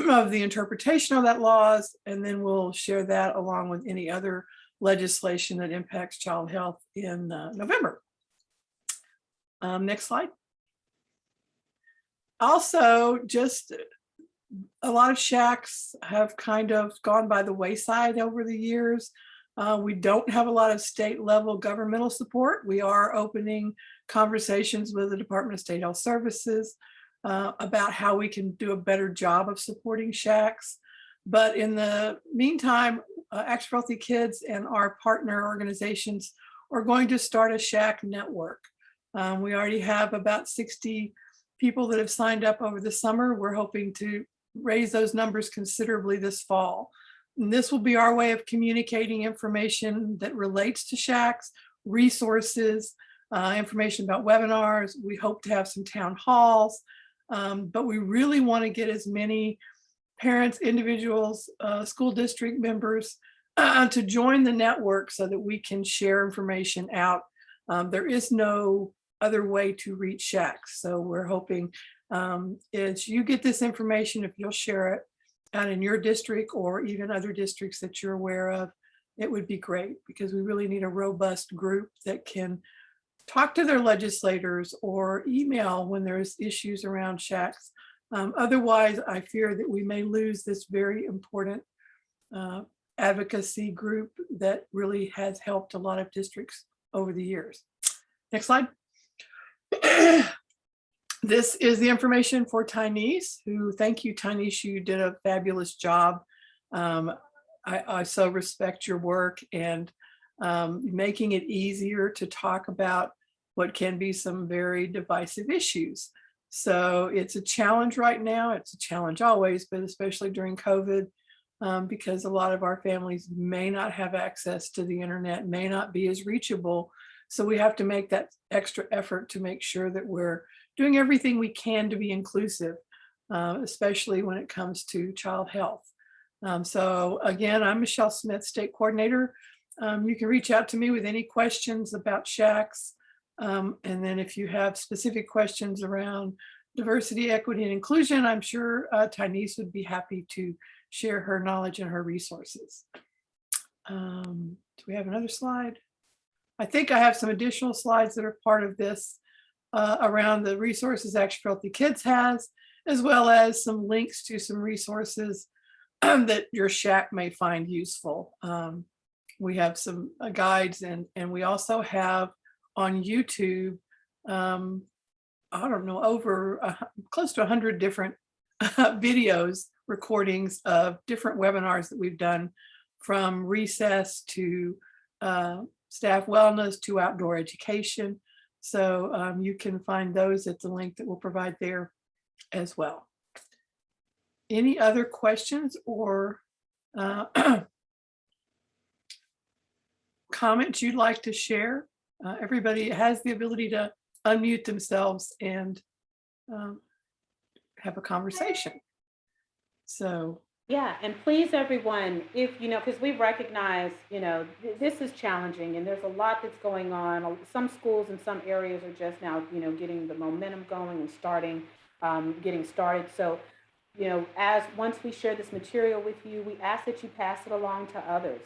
of the interpretation of that laws, and then we'll share that along with any other legislation that impacts child health in November. Next slide. Also, just a lot of SHACs have kind of gone by the wayside over the years. We don't have a lot of state level governmental support. We are opening conversations with the Department of State Health Services about how we can do a better job of supporting SHACs. But in the meantime, Action for Healthy Kids and our partner organizations are going to start a SHAC network. We already have about 60 people that have signed up over the summer. We're hoping to raise those numbers considerably this fall. And this will be our way of communicating information that relates to SHACs, resources, information about webinars. We hope to have some town halls, but we really want to get as many parents, individuals, school district members to join the network so that we can share information out. There is no other way to reach SHACs. So we're hoping as you get this information, if you'll share it out in your district or even other districts that you're aware of, it would be great, because we really need a robust group that can talk to their legislators or email when there's issues around SHACs. Otherwise, I fear that we may lose this very important advocacy group that really has helped a lot of districts over the years. Next slide. This is the information for Denise, who, thank you, Denise, you did a fabulous job. I so respect your work and making it easier to talk about what can be some very divisive issues. So it's a challenge right now. It's a challenge always, but especially during COVID, because a lot of our families may not have access to the internet, may not be as reachable. So we have to make that extra effort to make sure that we're doing everything we can to be inclusive, especially when it comes to child health. So again, I'm Michelle Smith, State Coordinator. You can reach out to me with any questions about SHACs. And then if you have specific questions around diversity, equity, and inclusion, I'm sure Denise would be happy to share her knowledge and her resources. Do we have another slide? I think I have some additional slides that are part of this around the resources Actually Healthy Kids has, as well as some links to some resources that your SHAC may find useful. We have some guides and we also have on YouTube, I don't know, over close to 100 different videos, recordings of different webinars that we've done, from recess to staff wellness to outdoor education. So you can find those at the link that we'll provide there as well. Any other questions or comments you'd like to share? Everybody has the ability to unmute themselves and have a conversation. So Yeah, and please, everyone, if, because we recognize, this is challenging and there's a lot that's going on. Some schools in some areas are just now, getting the momentum going and getting started. So, once we share this material with you, we ask that you pass it along to others,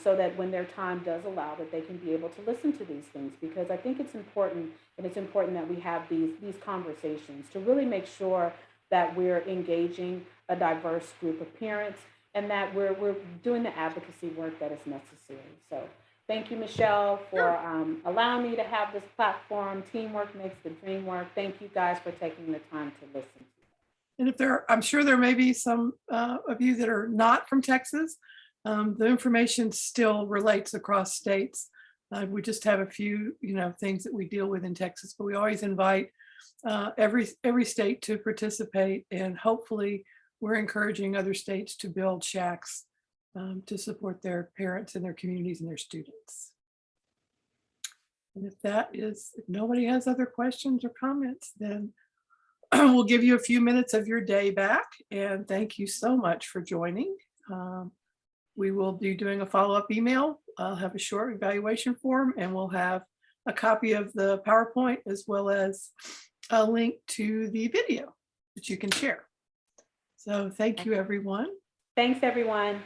so that when their time does allow, that they can be able to listen to these things, because I think it's important, and it's important that we have these conversations to really make sure that we're engaging a diverse group of parents and that we're doing the advocacy work that is necessary. So thank you, Michelle, for allowing me to have this platform. Teamwork makes the dream work. Thank you guys for taking the time to listen. And if I'm sure there may be some of you that are not from Texas. The information still relates across states. We just have a few, things that we deal with in Texas, but we always invite every state to participate, and hopefully we're encouraging other states to build SHACs to support their parents and their communities and their students. And if nobody has other questions or comments, then we'll give you a few minutes of your day back, and thank you so much for joining. We will be doing a follow-up email. I'll have a short evaluation form, and we'll have a copy of the PowerPoint as well as a link to the video that you can share. So thank you, everyone. Thanks, everyone.